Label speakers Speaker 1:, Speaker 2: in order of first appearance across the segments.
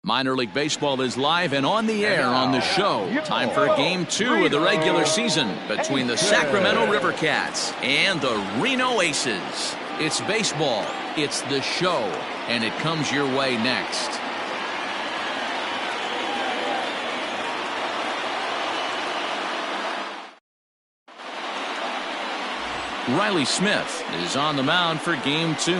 Speaker 1: Minor League Baseball is live and on the air on the show. Time for Game 2 of the regular season between the Sacramento River Cats and the Reno Aces. It's baseball, it's the show, and it comes your way next. Riley Smith is on the mound for Game 2.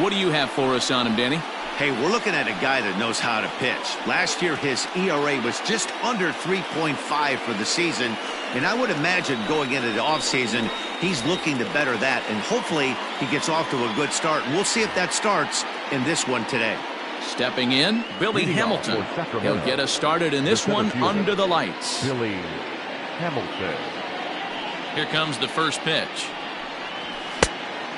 Speaker 1: What do you have for us on him, Danny?
Speaker 2: Hey, we're looking at a guy that knows how to pitch. Last year, his ERA was just under 3.5 for the season, and I would imagine going into the offseason, he's looking to better that, and hopefully he gets off to a good start. We'll see if that starts in this one today.
Speaker 1: Stepping in, Billy Hamilton. He'll get us started in this one under the lights.
Speaker 3: Billy Hamilton.
Speaker 1: Here comes the first pitch.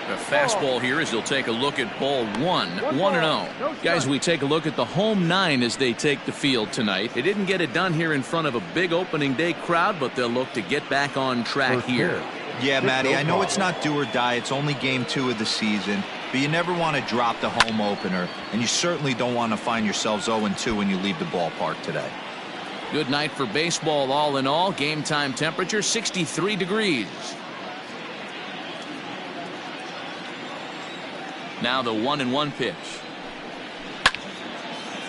Speaker 1: The fastball here as he'll take a look at ball 1-0. Guys, we take a look at the home 9 as they take the field tonight. They didn't get it done here in front of a big opening day crowd, but they'll look to get back on track here.
Speaker 4: Yeah, Matty, I know it's not do or die. It's only Game 2 of the season, but you never want to drop the home opener, and you certainly don't want to find yourselves 0-2 when you leave the ballpark today.
Speaker 1: Good night for baseball all in all. Game time temperature 63 degrees. Now the 1-1 pitch.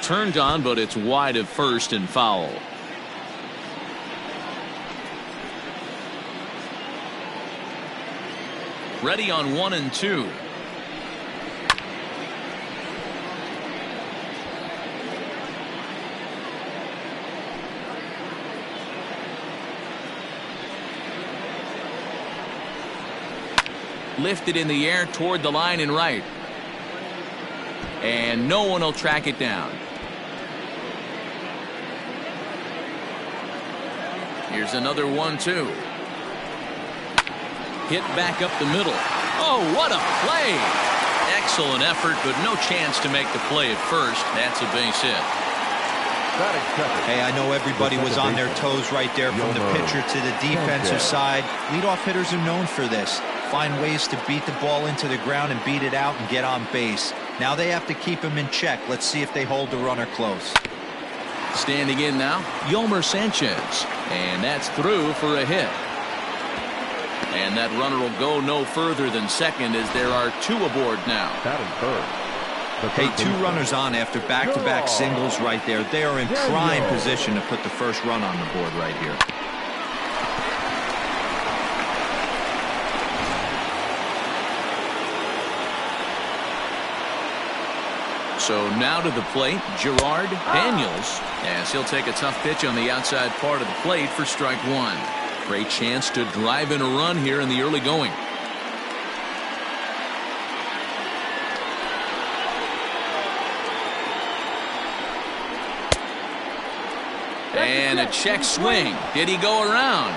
Speaker 1: Turned on, but it's wide of first and foul. Ready on 1-2. Lifted in the air toward the line and right. And no one will track it down. Here's another 1-2. Hit back up the middle. Oh, what a play! Excellent effort, but no chance to make the play at first. That's a base hit.
Speaker 4: Hey, I know everybody was on their toes right there from the pitcher to the defensive side. Leadoff hitters are known for this. Find ways to beat the ball into the ground and beat it out and get on base. Now they have to keep him in check. Let's see if they hold the runner close.
Speaker 1: Standing in now, Yolmer Sanchez. And that's through for a hit. And that runner will go no further than second as there are 2 aboard now.
Speaker 4: Hey, 2 runners on after back-to-back singles right there. They are in prime position to put the first run on the board right here.
Speaker 1: So now to the plate, Gerard Daniels, as he'll take a tough pitch on the outside part of the plate for strike 1. Great chance to drive in a run here in the early going. And a check swing. Did he go around?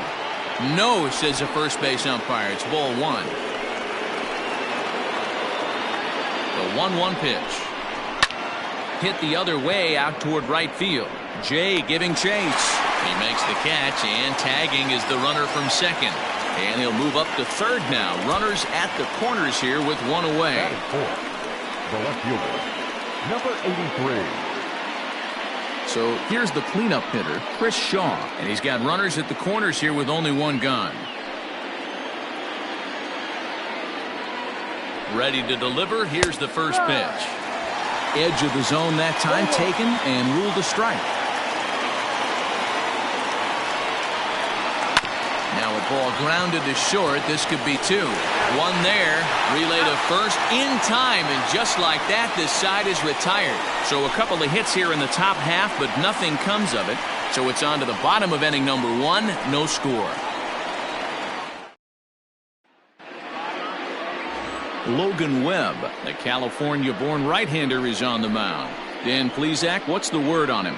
Speaker 1: No, says the first base umpire. It's ball 1. The 1-1 pitch. Hit the other way out toward right field. Jay giving chase. He makes the catch, and tagging is the runner from second. And he'll move up to third now. Runners at the corners here with 1 away.
Speaker 3: The left fielder, number 83.
Speaker 1: So here's the cleanup hitter, Chris Shaw. And he's got runners at the corners here with only 1 gun. Ready to deliver. Here's the first pitch. Edge of the zone that time taken and ruled a strike. Now a ball grounded to short. This could be 2. 1 there. Relay to first in time, and just like that, this side is retired. So a couple of hits here in the top half, but nothing comes of it. So it's on to the bottom of inning number 1. No score. Logan Webb, the California-born right-hander, is on the mound. Dan Plesac, what's the word on him?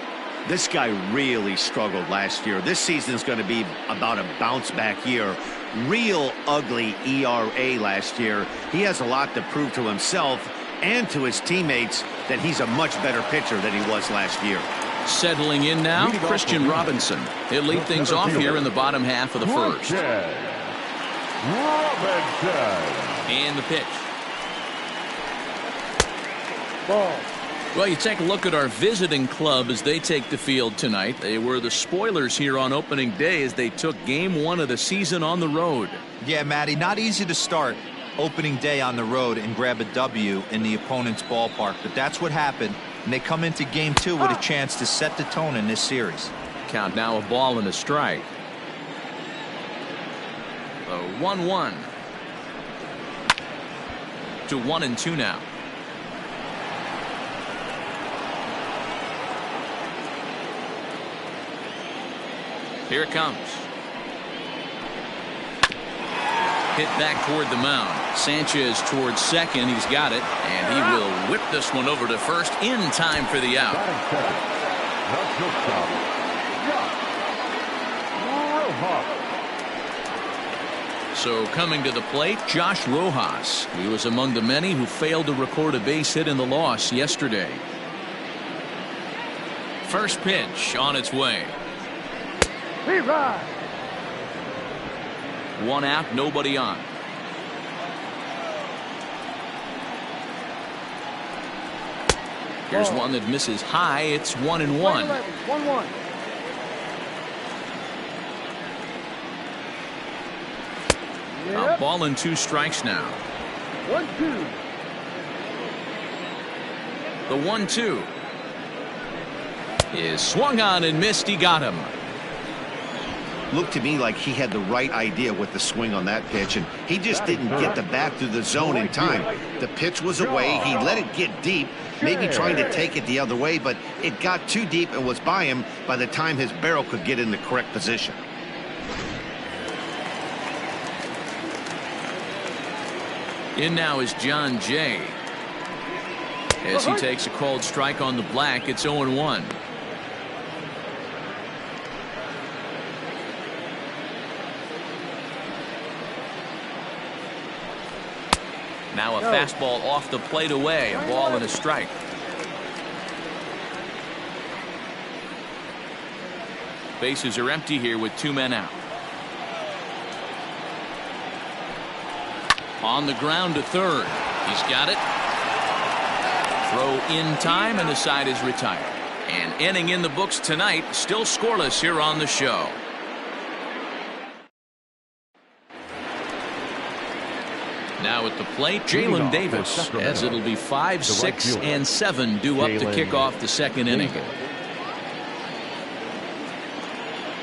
Speaker 2: This guy really struggled last year. This season is going to be about a bounce-back year. Real ugly ERA last year. He has a lot to prove to himself and to his teammates that he's a much better pitcher than he was last year.
Speaker 1: Settling in now, Christian Robinson. He'll lead things off here in the bottom half of the first. And the pitch.
Speaker 3: Ball.
Speaker 1: Well, you take a look at our visiting club as they take the field tonight. They were the spoilers here on opening day as they took game 1 of the season on the road.
Speaker 4: Yeah, Matty, not easy to start opening day on the road and grab a W in the opponent's ballpark, but that's what happened, and they come into game 2 with a chance to set the tone in this series.
Speaker 1: Count now, a ball and a strike. The 1-1 to 1-2 now. Here it comes. Hit back toward the mound. Sanchez towards second. He's got it, and he will whip this one over to first in time for the out. So coming to the plate, Josh Rojas. He was among the many who failed to record a base hit in the loss yesterday. First pitch on its way. One out, nobody on. Here's one that misses high. It's 1-1.
Speaker 5: 1-1.
Speaker 1: A ball and 2 strikes now.
Speaker 5: 1-2.
Speaker 1: The 1-2 is swung on and missed. He got him.
Speaker 2: Looked to me like he had the right idea with the swing on that pitch, and he just didn't get the bat through the zone in time. The pitch was away. He let it get deep, maybe trying to take it the other way, but it got too deep and was by him by the time his barrel could get in the correct position.
Speaker 1: In now is John Jay. As he takes a called strike on the black, it's 0-1. Now a fastball off the plate away, a ball and a strike. Bases are empty here with 2 men out. On the ground to third. He's got it. Throw in time, and the side is retired. And inning in the books tonight, still scoreless here on the show. Now at the plate, Jalen Davis, as it'll be 5, 6, and 7 due up to kick off the second inning.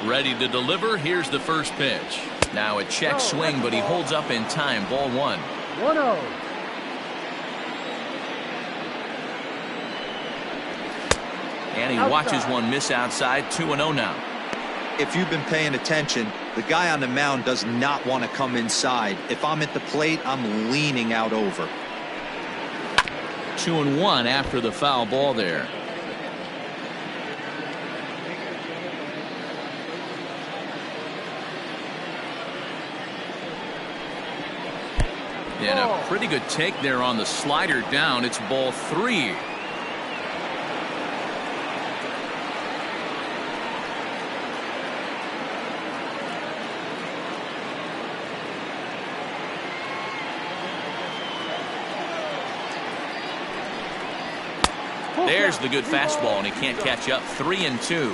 Speaker 1: Ready to deliver. Here's the first pitch. Now a check swing, but he holds up in time. Ball 1.
Speaker 5: 1-0.
Speaker 1: And he watches one miss outside. 2-0 now.
Speaker 4: If you've been paying attention, the guy on the mound does not want to come inside. If I'm at the plate, I'm leaning out over.
Speaker 1: 2-1 after the foul ball there. And a pretty good take there on the slider down. It's ball 3. There's the good fastball, and he can't catch up. 3-2.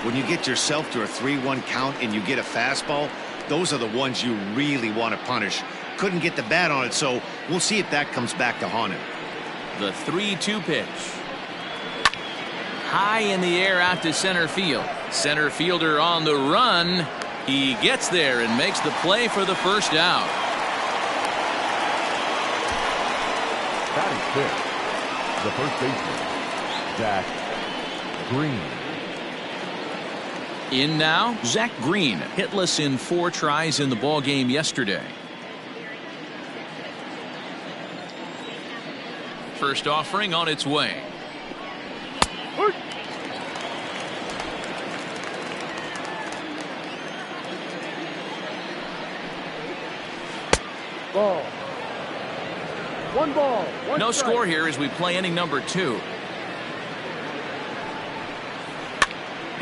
Speaker 2: When you get yourself to a 3-1 count and you get a fastball, those are the ones you really want to punish. Couldn't get the bat on it, so we'll see if that comes back to haunt him.
Speaker 1: The 3-2 pitch. High in the air out to center field. Center fielder on the run. He gets there and makes the play for the first out.
Speaker 3: Batting fifth, the first baseman, Zach Green.
Speaker 1: In now, Zach Green, hitless in 4 tries in the ball game yesterday. First offering on its way.
Speaker 5: Ball. 1 ball. 1
Speaker 1: No
Speaker 5: strike.
Speaker 1: score here as we play inning number 2.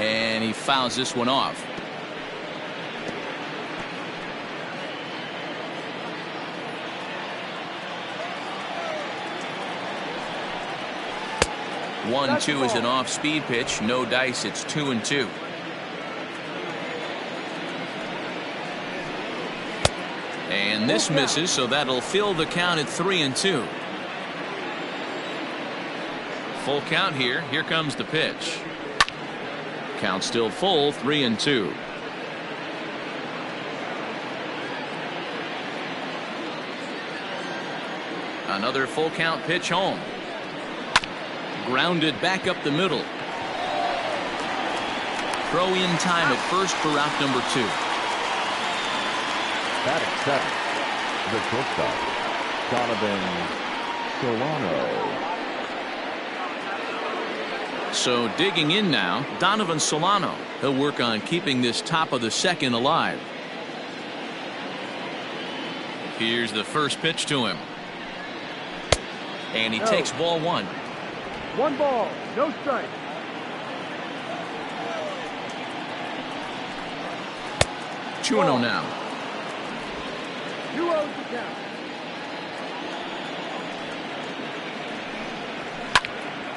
Speaker 1: And he fouls this one off. 1-2 is an off-speed pitch. No dice. It's 2-2. And this misses, so that'll fill the count at 3-2. Full count here. Here comes the pitch. Count still full, 3-2. Another full count pitch home. Grounded back up the middle. Throw in time at first for out number 2.
Speaker 3: Batting seventh, the shortstop, Donovan Solano.
Speaker 1: So digging in now, Donovan Solano. He'll work on keeping this top of the second alive. Here's the first pitch to him. And he takes ball 1.
Speaker 5: 1 ball, no strike.
Speaker 1: 2-0 now.
Speaker 5: 2-0 to count.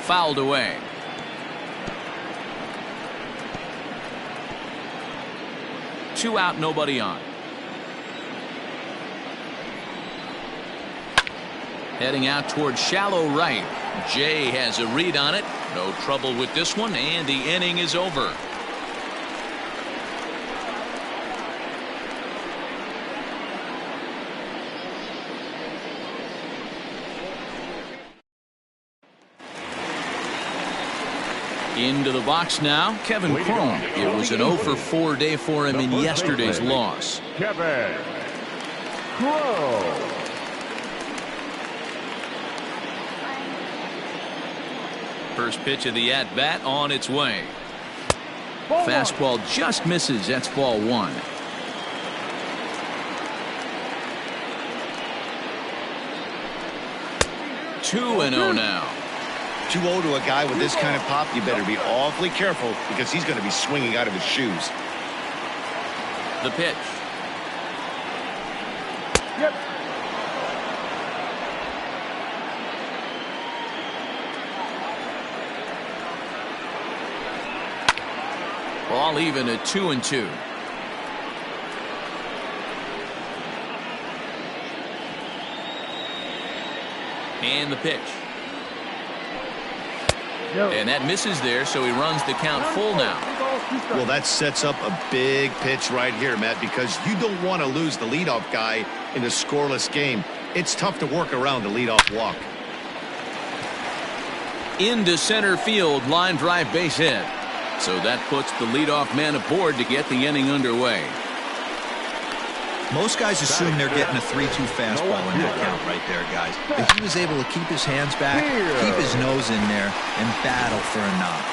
Speaker 1: Fouled away. Two out, nobody on. Heading out towards shallow right. Jay has a read on it. No trouble with this one, and the inning is over. Into the box now, Kevin Cron. It was an 0-for-4 day for him in yesterday's loss.
Speaker 3: Kevin Cron.
Speaker 1: First pitch of the at-bat on its way.
Speaker 5: Ball
Speaker 1: Fastball just misses. That's ball 1. Two and 0 now.
Speaker 2: 2-0 to a guy with this kind of pop, you better be awfully careful because he's going to be swinging out of his shoes.
Speaker 1: The pitch.
Speaker 5: Yep.
Speaker 1: Ball even at 2-2. And the pitch.
Speaker 5: No.
Speaker 1: And that misses there, so he runs the count full now.
Speaker 2: Well, that sets up a big pitch right here, Matt, because you don't want to lose the leadoff guy in a scoreless game. It's tough to work around the leadoff walk.
Speaker 1: Into center field, line drive base hit. So that puts the leadoff man aboard to get the inning underway.
Speaker 4: Most guys assume they're getting a 3-2 fastball in that count right there, guys. But he was able to keep his hands back, keep his nose in there, and battle for a knock.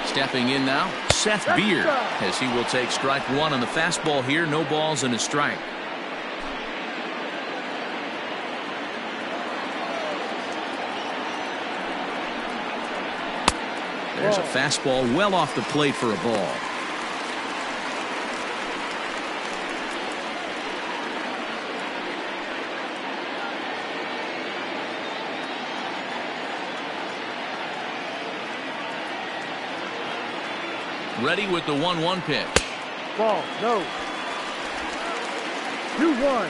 Speaker 1: Stepping in now, Seth Beer, as he will take strike 1 on the fastball here. No balls and a strike. There's a fastball well off the plate for a ball. Ready with the 1-1 pitch.
Speaker 5: Ball, no. 2-1.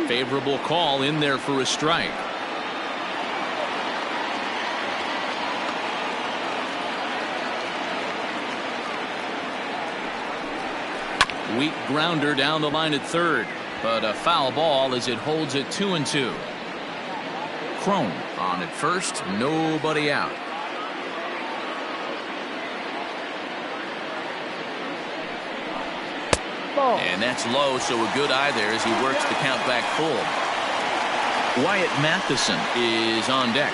Speaker 1: Favorable call in there for a strike. Weak grounder down the line at third, but a foul ball as it holds it 2-2. Cron on at first, nobody out.
Speaker 5: Ball.
Speaker 1: And that's low, so a good eye there as he works the count back full. Wyatt Matheson is on deck.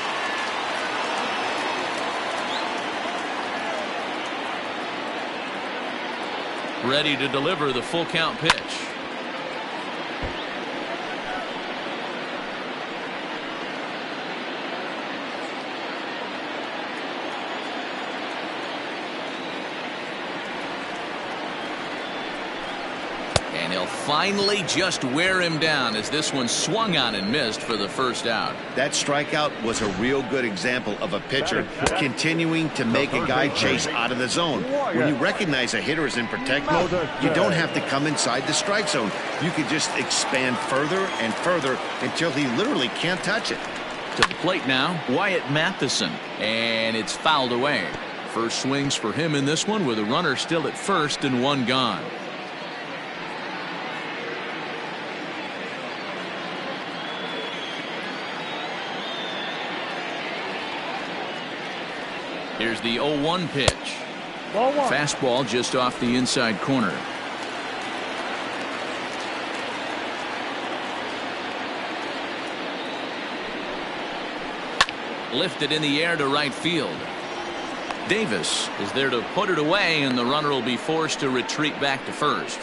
Speaker 1: Ready to deliver the full count pitch. And he'll finally just wear him down as this one swung on and missed for the first out.
Speaker 2: That strikeout was a real good example of a pitcher continuing to make a guy chase out of the zone. When you recognize a hitter is in protect mode, you don't have to come inside the strike zone. You can just expand further and further until he literally can't touch it.
Speaker 1: To the plate now, Wyatt Matheson, and it's fouled away. First swings for him in this one with a runner still at first and one gone. Here's the 0-1 pitch.
Speaker 5: Ball one.
Speaker 1: Fastball just off the inside corner. Lifted in the air to right field. Davis is there to put it away, and the runner will be forced to retreat back to first.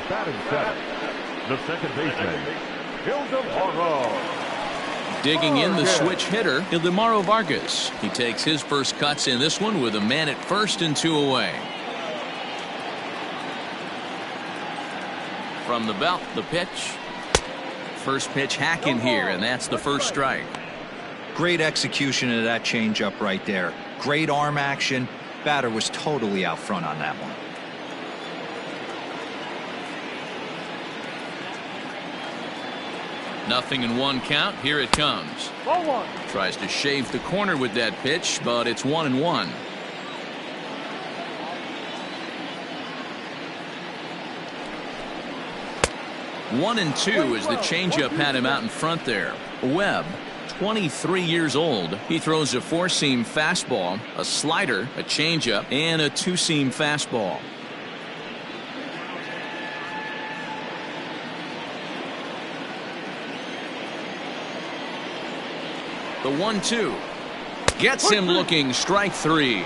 Speaker 3: Batting seventh, the second baseman, Ildemaro.
Speaker 1: Digging in the switch hitter, Ildemaro Vargas. He takes his first cuts in this one with a man at first and two away. From the belt, the pitch. First pitch hack in here, and that's the first strike.
Speaker 4: Great execution of that changeup right there. Great arm action. Batter was totally out front on that one.
Speaker 1: Nothing in one count. Here it comes.
Speaker 5: Ball one.
Speaker 1: Tries to shave the corner with that pitch, but it's 1-1. One and two as the changeup had him out in front there. Webb, 23 years old. He throws a four-seam fastball, a slider, a changeup, and a two-seam fastball. The 1-2 gets him looking. Strike three.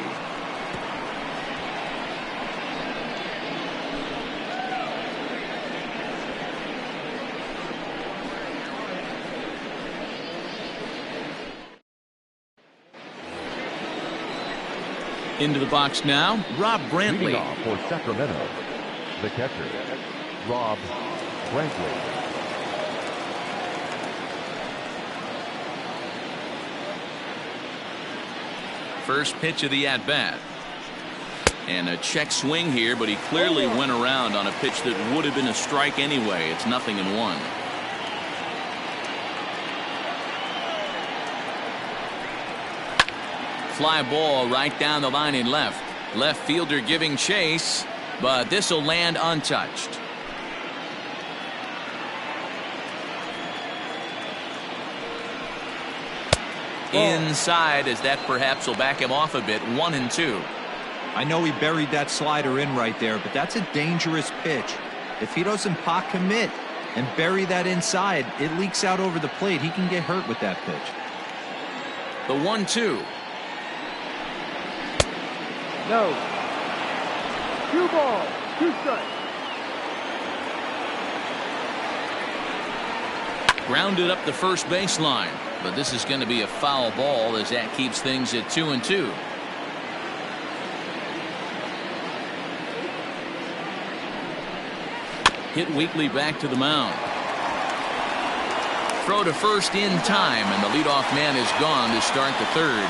Speaker 1: Into the box now, Rob Brantley.
Speaker 3: Leading off for Sacramento, the catcher, Rob Brantley.
Speaker 1: First pitch of the at-bat. And a check swing here, but he clearly went around on a pitch that would have been a strike anyway. It's 0-1. Fly ball right down the line in left. Left fielder giving chase, but this will land untouched. Inside, as that perhaps will back him off a bit. 1-2.
Speaker 4: I know he buried that slider in right there, but that's a dangerous pitch. If he doesn't pot commit and bury that inside, it leaks out over the plate. He can get hurt with that pitch.
Speaker 1: The 1-2.
Speaker 5: No. 2 balls, 2 strikes.
Speaker 1: Grounded up the first baseline, but this is going to be a foul ball as that keeps things at 2-2. Hit weakly back to the mound. Throw to first in time, and the leadoff man is gone to start the third.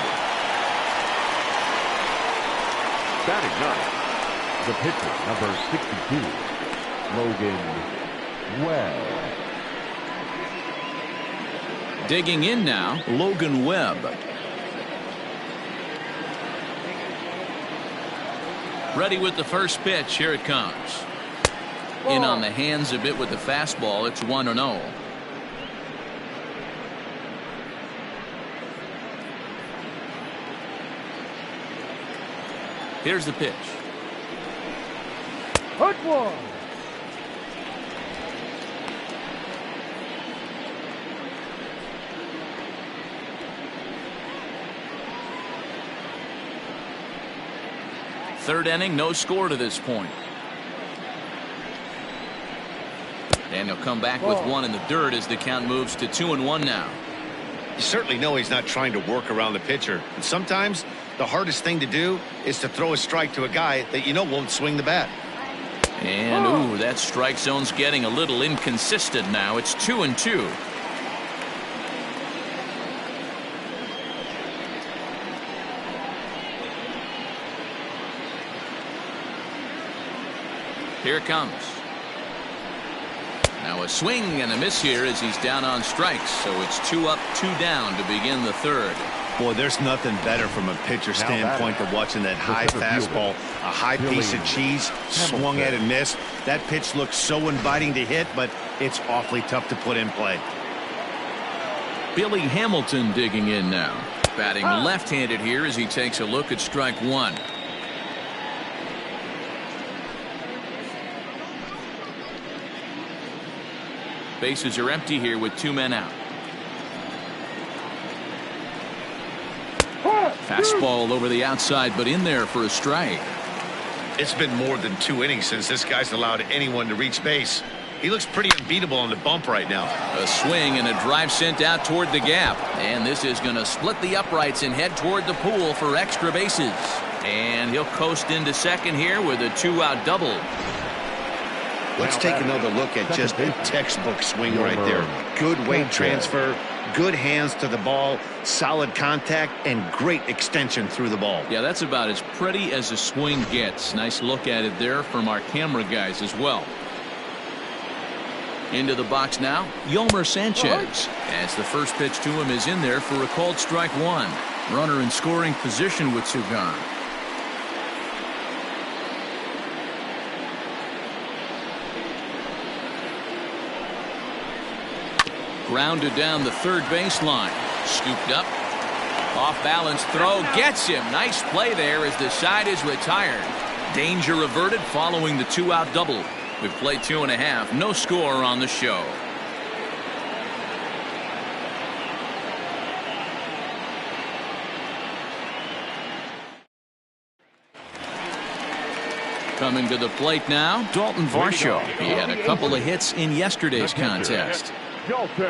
Speaker 3: Batting ninth, the pitcher, number 62, Logan Webb.
Speaker 1: Digging in now, Logan Webb. Ready with the first pitch. Here it comes. In on the hands a bit with the fastball. It's 1-0. Here's the pitch.
Speaker 5: Hut one.
Speaker 1: Third inning, no score to this point. And he'll come back with one in the dirt as the count moves to 2-1 now.
Speaker 2: You certainly know he's not trying to work around the pitcher. And sometimes the hardest thing to do is to throw a strike to a guy that you know won't swing the bat.
Speaker 1: And ooh, that strike zone's getting a little inconsistent now. It's 2-2. Here it comes. Now a swing and a miss here as he's down on strikes. So it's 2 up, 2 down to begin the third.
Speaker 2: Boy, there's nothing better from a pitcher standpoint than watching that high fastball, a high piece of cheese, swung at and missed. That pitch looks so inviting to hit, but it's awfully tough to put in play.
Speaker 1: Billy Hamilton digging in now. Batting left-handed here as he takes a look at strike one. Bases are empty here with 2 men out. Fastball over the outside, but in there for a strike.
Speaker 2: It's been more than 2 innings since this guy's allowed anyone to reach base. He looks pretty unbeatable on the bump right now.
Speaker 1: A swing and a drive sent out toward the gap. And this is going to split the uprights and head toward the pool for extra bases. And he'll coast into second here with a 2-out double.
Speaker 2: Let's take another look at just a textbook swing right there. Good weight transfer, good hands to the ball, solid contact, and great extension through the ball.
Speaker 1: Yeah, that's about as pretty as a swing gets. Nice look at it there from our camera guys as well. Into the box now, Yolmer Sanchez. As the first pitch to him is in there for a called strike one. Runner in scoring position with 2 gone. Grounded down the third baseline. Scooped up. Off balance throw. Gets him. Nice play there as the side is retired. Danger averted following the 2-out double. We've played 2.5. No score on the show. Coming to the plate now, Dalton Varsho. He had a couple of hits in yesterday's contest.
Speaker 3: Dalton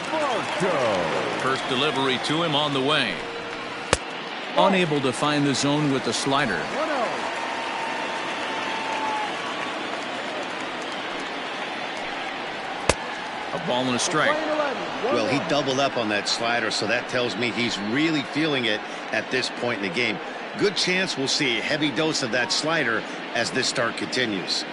Speaker 3: Varsho.
Speaker 1: First delivery to him on the way. Unable to find the zone with the slider. A ball and a strike.
Speaker 2: Well, he doubled up on that slider, so that tells me he's really feeling it at this point in the game. Good chance we'll see a heavy dose of that slider as this start continues.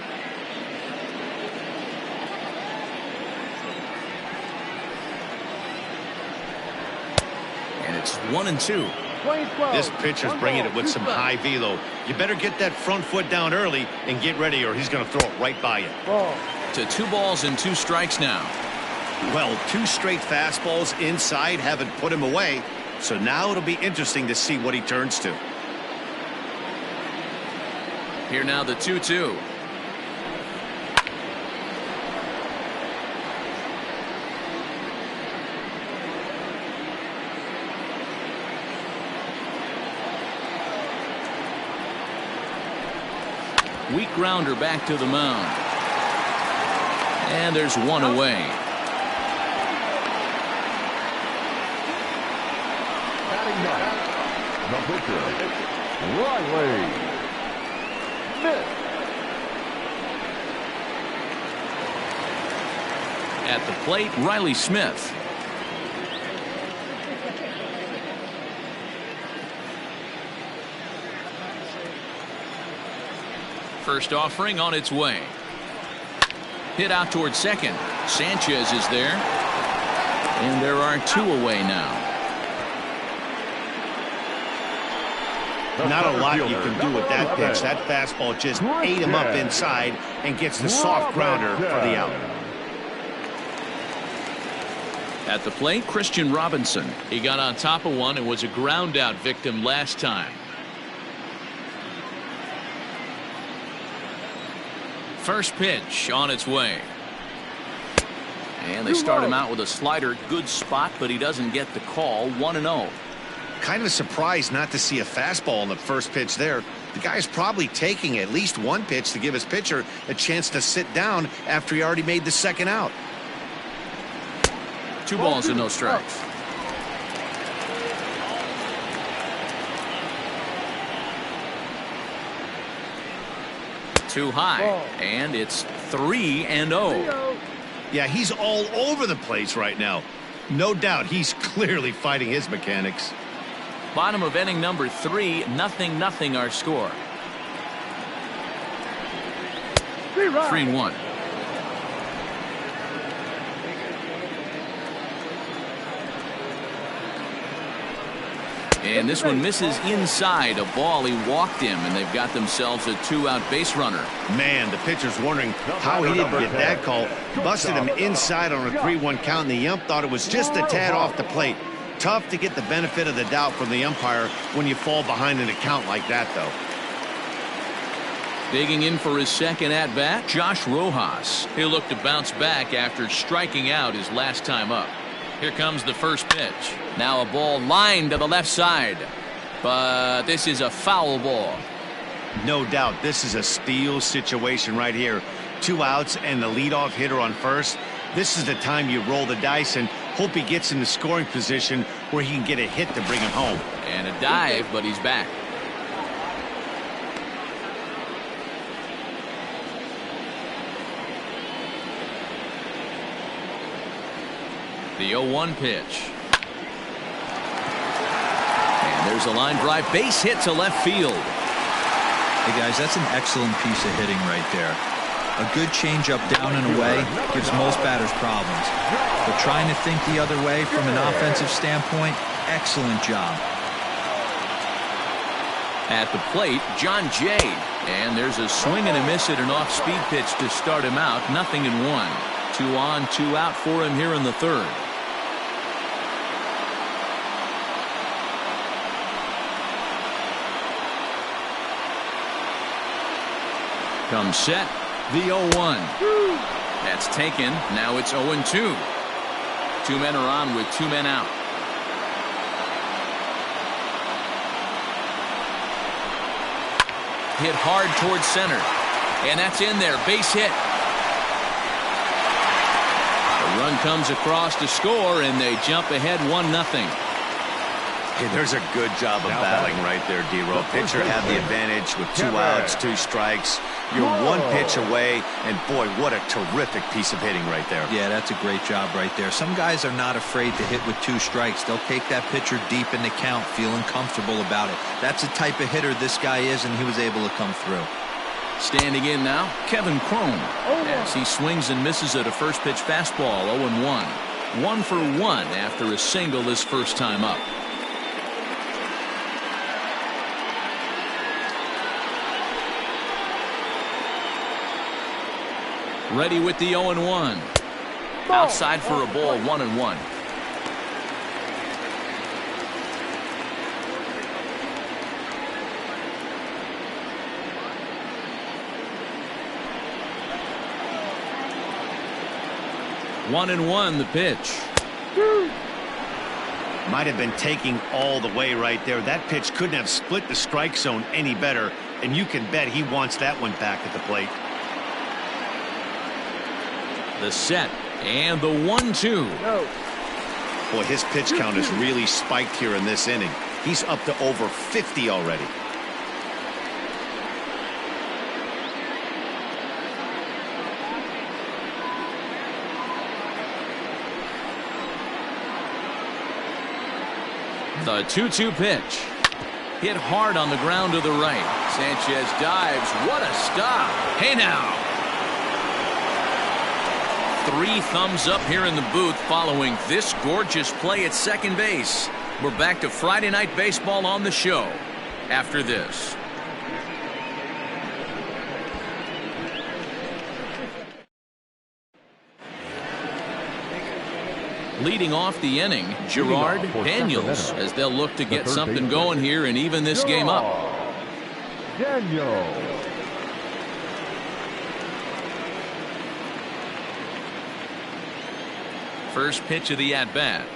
Speaker 1: And it's 1-2.
Speaker 2: This pitcher's bringing it with some high velo. You better get that front foot down early and get ready, or he's going to throw it right by you.
Speaker 1: To 2 balls and 2 strikes now.
Speaker 2: Well, 2 straight fastballs inside haven't put him away, so now it'll be interesting to see what he turns to.
Speaker 1: Here now the 2-2. Weak grounder back to the mound. And there's 1 away.
Speaker 3: Batting ninth, the pitcher, Riley Smith.
Speaker 1: At the plate, Riley Smith. First offering on its way. Hit out towards second. Sanchez is there. And there are 2 away now.
Speaker 2: Not a lot you can do with that pitch. That fastball just ate him up inside and gets the soft grounder for the out.
Speaker 1: At the plate, Christian Robinson. He got on top of one and was a ground out victim last time. First pitch on its way. And they start him out with a slider. Good spot, but he doesn't get the call. 1-0.
Speaker 2: Kind of surprised not to see a fastball on the first pitch there. The guy's probably taking at least 1 pitch to give his pitcher a chance to sit down after he already made the second out.
Speaker 1: 2 balls and no strikes. Too high. And it's 3-0.
Speaker 2: Yeah, he's all over the place right now. No doubt he's clearly fighting his mechanics.
Speaker 1: Bottom of inning number 3, 0-0 our score. 3-1. And this one misses inside. A ball he walked him, and they've got themselves a 2-out base runner.
Speaker 2: Man, the pitcher's wondering how he didn't get that call. Busted him inside on a 3-1 count, and the ump thought it was just a tad off the plate. Tough to get the benefit of the doubt from the umpire when you fall behind an account like that, though.
Speaker 1: Digging in for his second at-bat, Josh Rojas. He'll look to bounce back after striking out his last time up. Here comes the first pitch. Now a ball lined to the left side. But this is a foul ball.
Speaker 2: No doubt this is a steal situation right here. 2 outs and the leadoff hitter on first. This is the time you roll the dice and hope he gets in the scoring position where he can get a hit to bring him home.
Speaker 1: And a dive, but he's back. The 0-1 pitch. And there's a line drive, base hit to left field.
Speaker 4: Hey guys, that's an excellent piece of hitting right there. A good changeup down and away gives most batters problems. But trying to think the other way from an offensive standpoint, excellent job.
Speaker 1: At the plate, John Jay. And there's a swing and a miss at an off-speed pitch to start him out. 0-1. 2 on, 2 out for him here in the third. Comes set, the 0-1. That's taken. Now it's 0-2. 2 men are on with 2 men out. Hit hard towards center. And that's in there. Base hit. The run comes across to score, and they jump ahead 1-0.
Speaker 2: Hey, there's a good job of battling right there, D-Row. Pitcher had the advantage with 2 outs, 2 strikes. You're 1 pitch away, and boy, what a terrific piece of hitting right there.
Speaker 4: Yeah, that's a great job right there. Some guys are not afraid to hit with 2 strikes. They'll take that pitcher deep in the count, feeling comfortable about it. That's the type of hitter this guy is, and he was able to come through.
Speaker 1: Standing in now, Kevin Cron. As he swings and misses at a first pitch fastball, 0-1. 1 for 1 after a single his first time up. Ready with the 0-1. Outside for a ball, 1-1. One and one, the pitch.
Speaker 2: Might have been taking all the way right there. That pitch couldn't have split the strike zone any better, and you can bet he wants that one back at the plate.
Speaker 1: The set and the 1-2.
Speaker 2: Boy, his pitch count has really spiked here in this inning. He's up to over 50 already.
Speaker 1: The 2-2 pitch. Hit hard on the ground to the right. Sanchez dives. What a stop. Hey now. 3 thumbs up here in the booth following this gorgeous play at second base. We're back to Friday Night Baseball on the show after this. Leading off the inning, Gerard Daniels, as they'll look to get something going here and even this game up.
Speaker 3: Daniels.
Speaker 1: First pitch of the at-bat.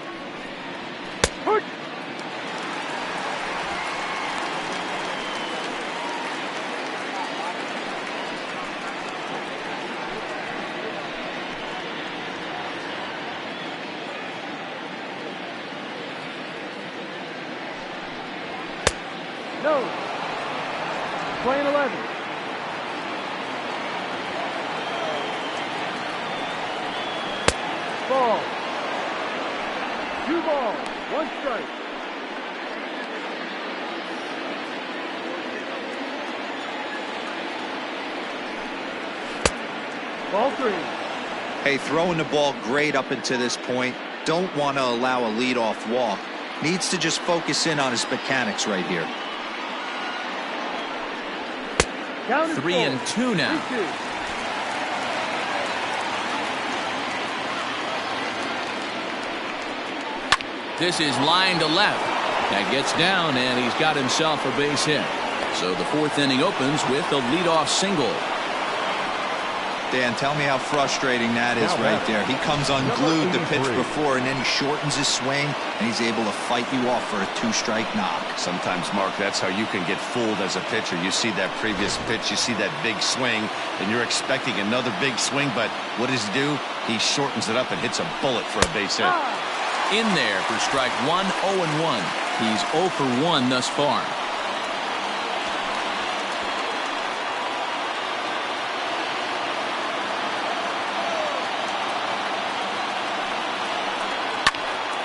Speaker 5: No. Playing 11. 1 strike. Ball 3.
Speaker 4: Hey, throwing the ball great up until this point. Don't want to allow a leadoff walk. Needs to just focus in on his mechanics right here.
Speaker 1: 3-2 now.
Speaker 5: 3-2.
Speaker 1: This is line to left. That gets down, and he's got himself a base hit. So the 4th inning opens with a leadoff single.
Speaker 4: Dan, tell me how frustrating that is right there. He comes unglued the pitch before, and then he shortens his swing, and he's able to fight you off for a 2-strike knock.
Speaker 2: Sometimes, Mark, that's how you can get fooled as a pitcher. You see that previous pitch, you see that big swing, and you're expecting another big swing, but what does he do? He shortens it up and hits a bullet for a base hit.
Speaker 1: In there for strike 1, 0-1. He's 0 for 1 thus far.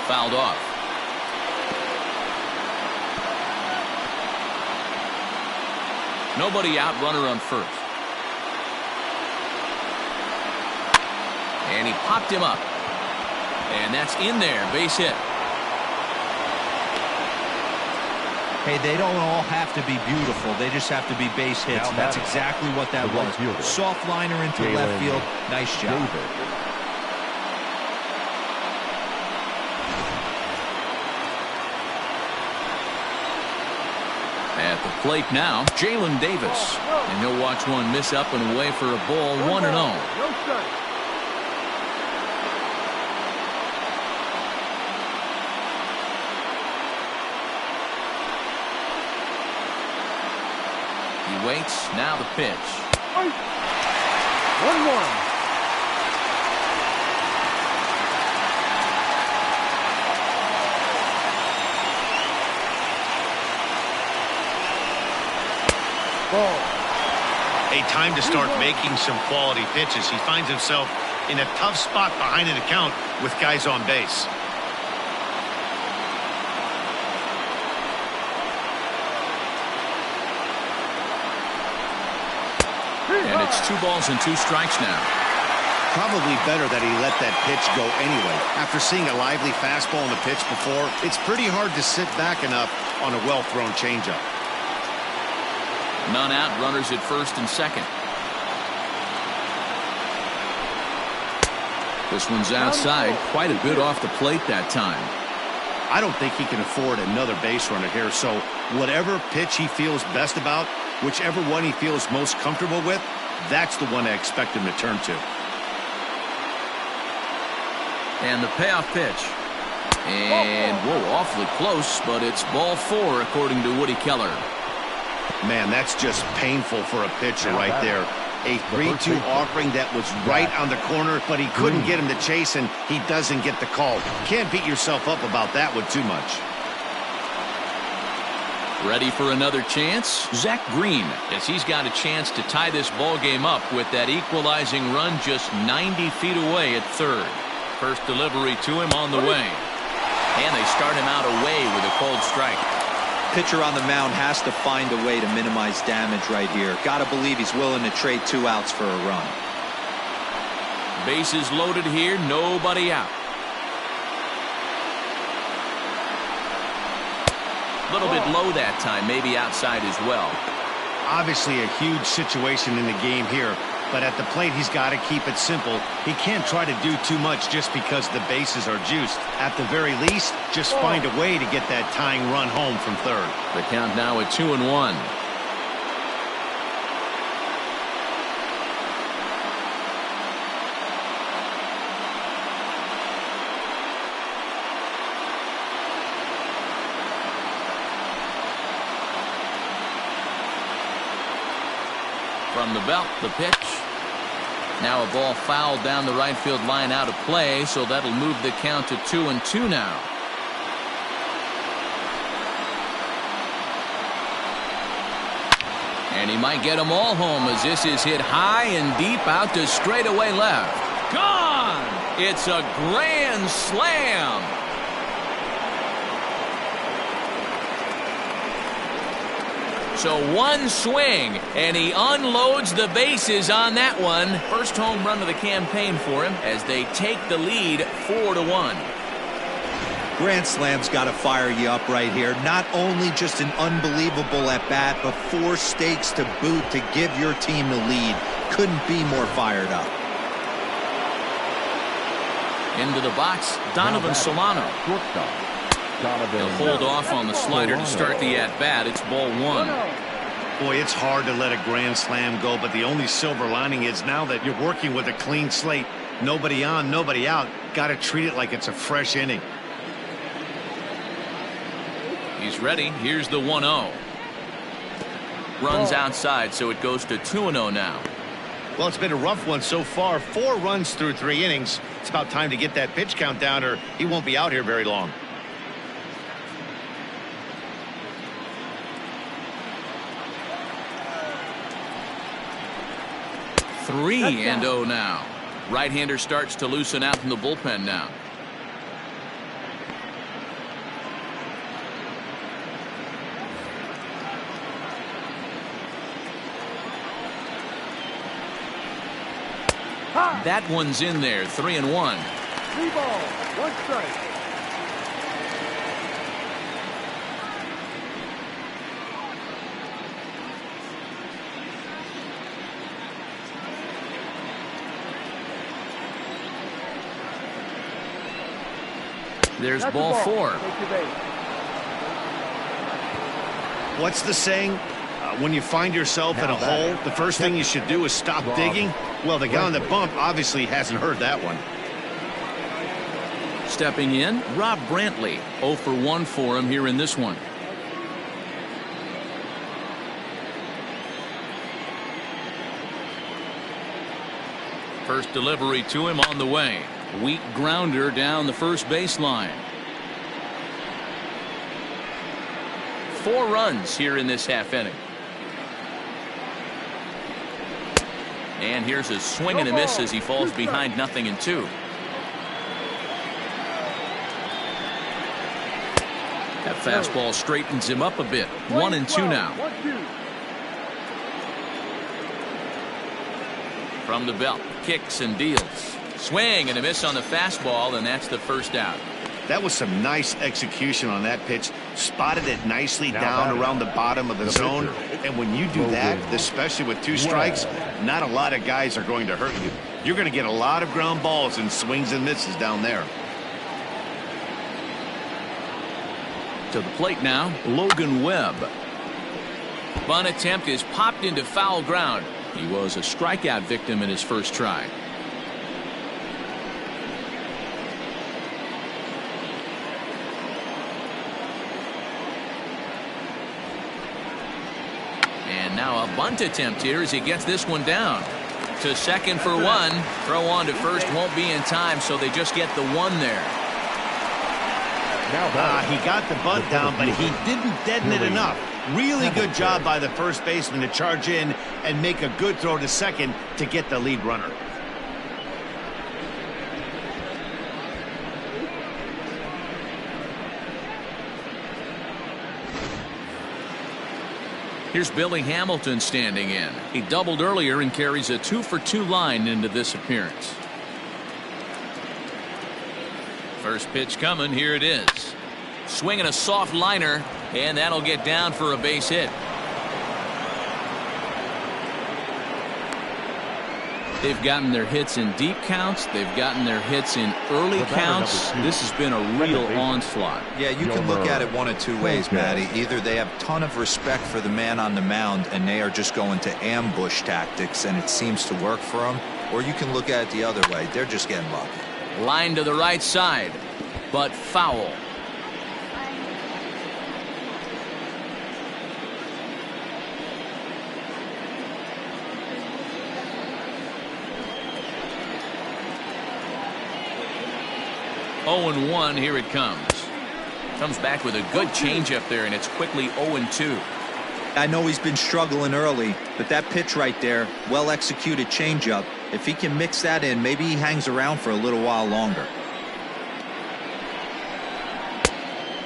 Speaker 1: Fouled off. Nobody out, runner on first. And he popped him up. And that's in there, base hit.
Speaker 4: Hey, they don't all have to be beautiful. They just have to be base hits. And that's exactly what that was. Soft liner into left field. Nice job.
Speaker 1: At the plate now, Jalen Davis. And he'll watch one miss up and away for a ball, 1-0.
Speaker 5: No strike.
Speaker 1: He waits, now the pitch.
Speaker 5: 1-1. Ball.
Speaker 2: A time to start making some quality pitches. He finds himself in a tough spot behind an account with guys on base.
Speaker 1: And it's 2 balls and 2 strikes now.
Speaker 2: Probably better that he let that pitch go anyway. After seeing a lively fastball on the pitch before, it's pretty hard to sit back enough on a well-thrown changeup.
Speaker 1: None out, runners at first and second. This one's outside, quite a bit off the plate that time.
Speaker 2: I don't think he can afford another base runner here, so whatever pitch he feels best about, whichever one he feels most comfortable with, that's the one I expect him to turn to.
Speaker 1: And the payoff pitch. And, whoa, awfully close, but it's ball 4 according to Woody Keller.
Speaker 2: Man, that's just painful for a pitcher right there. A 3-2 offering that was right on the corner, but he couldn't get him to chase, and he doesn't get the call. Can't beat yourself up about that one too much.
Speaker 1: Ready for another chance? Zach Green, as he's got a chance to tie this ball game up with that equalizing run just 90 feet away at third. First delivery to him on the way. And they start him out away with a cold strike.
Speaker 4: Pitcher on the mound has to find a way to minimize damage right here. Got to believe he's willing to trade 2 outs for a run.
Speaker 1: Bases loaded here, nobody out. A little bit low that time, maybe outside as well.
Speaker 2: Obviously a huge situation in the game here, but at the plate he's got to keep it simple. He can't try to do too much just because the bases are juiced. At the very least, just find a way to get that tying run home from third.
Speaker 1: The count now at 2-1. From the belt, the pitch. Now a ball fouled down the right field line out of play, so that'll move the count to 2-2 now. And he might get them all home as this is hit high and deep out to straightaway left. Gone! It's a grand slam. So one swing, and he unloads the bases on that one. First home run of the campaign for him as they take the lead 4-1.
Speaker 4: Grand Slam's got to fire you up right here. Not only just an unbelievable at-bat, but 4 stakes to boot to give your team the lead. Couldn't be more fired up.
Speaker 1: Into the box, Donovan Solano. He'll hold off on the slider to start the at-bat. It's ball 1.
Speaker 2: Boy, it's hard to let a grand slam go, but the only silver lining is now that you're working with a clean slate. Nobody on, nobody out. Got to treat it like it's a fresh inning.
Speaker 1: He's ready. Here's the 1-0. Runs outside, so it goes to 2-0 now.
Speaker 2: Well, it's been a rough one so far. 4 runs through 3 innings. It's about time to get that pitch count down, or he won't be out here very long.
Speaker 1: Three and 0 now. Right-hander starts to loosen out from the bullpen now. That one's in there. 3-1.
Speaker 5: 3 balls, 1 strike.
Speaker 1: There's ball 4.
Speaker 2: What's the saying? When you find yourself in a hole, the first thing you should do is stop digging. Well, the guy on the bump obviously hasn't heard that one.
Speaker 1: Stepping in, Rob Brantley. 0 for 1 for him here in this one. First delivery to him on the way. Weak grounder down the first baseline. 4 runs here in this half inning. And here's a swing and a miss as he falls behind 0-2. That fastball straightens him up a bit. 1-2 now. From the belt, kicks and deals. Swing and a miss on the fastball, and that's the first out.
Speaker 2: That was some nice execution on that pitch. Spotted it nicely down around the bottom of the zone. And when you do that, especially with 2 strikes, not a lot of guys are going to hurt you. You're going to get a lot of ground balls and swings and misses down there.
Speaker 1: To the plate now, Logan Webb. Bunt attempt is popped into foul ground. He was a strikeout victim in his first try. And now a bunt attempt here as he gets this one down. To second for 1. Throw on to first won't be in time, so they just get the 1 there.
Speaker 2: He got the bunt down, but he didn't deaden it enough. Really good job by the first baseman to charge in and make a good throw to second to get the lead runner.
Speaker 1: Here's Billy Hamilton standing in. He doubled earlier and carries a 2-for-2 line into this appearance. First pitch coming. Here it is. Swinging a soft liner, and that'll get down for a base hit. They've gotten their hits in deep counts. They've gotten their hits in early counts. This has been a real onslaught.
Speaker 4: Yeah, you can look at it one of 2 ways, Matty. Either they have a ton of respect for the man on the mound and they are just going to ambush tactics and it seems to work for them, or you can look at it the other way. They're just getting lucky.
Speaker 1: Line to the right side, but foul. (0-1). Here it comes. Comes back with a good changeup there, and it's quickly 0-2.
Speaker 4: I know he's been struggling early, but that pitch right there, well executed changeup. If he can mix that in, maybe he hangs around for a little while longer.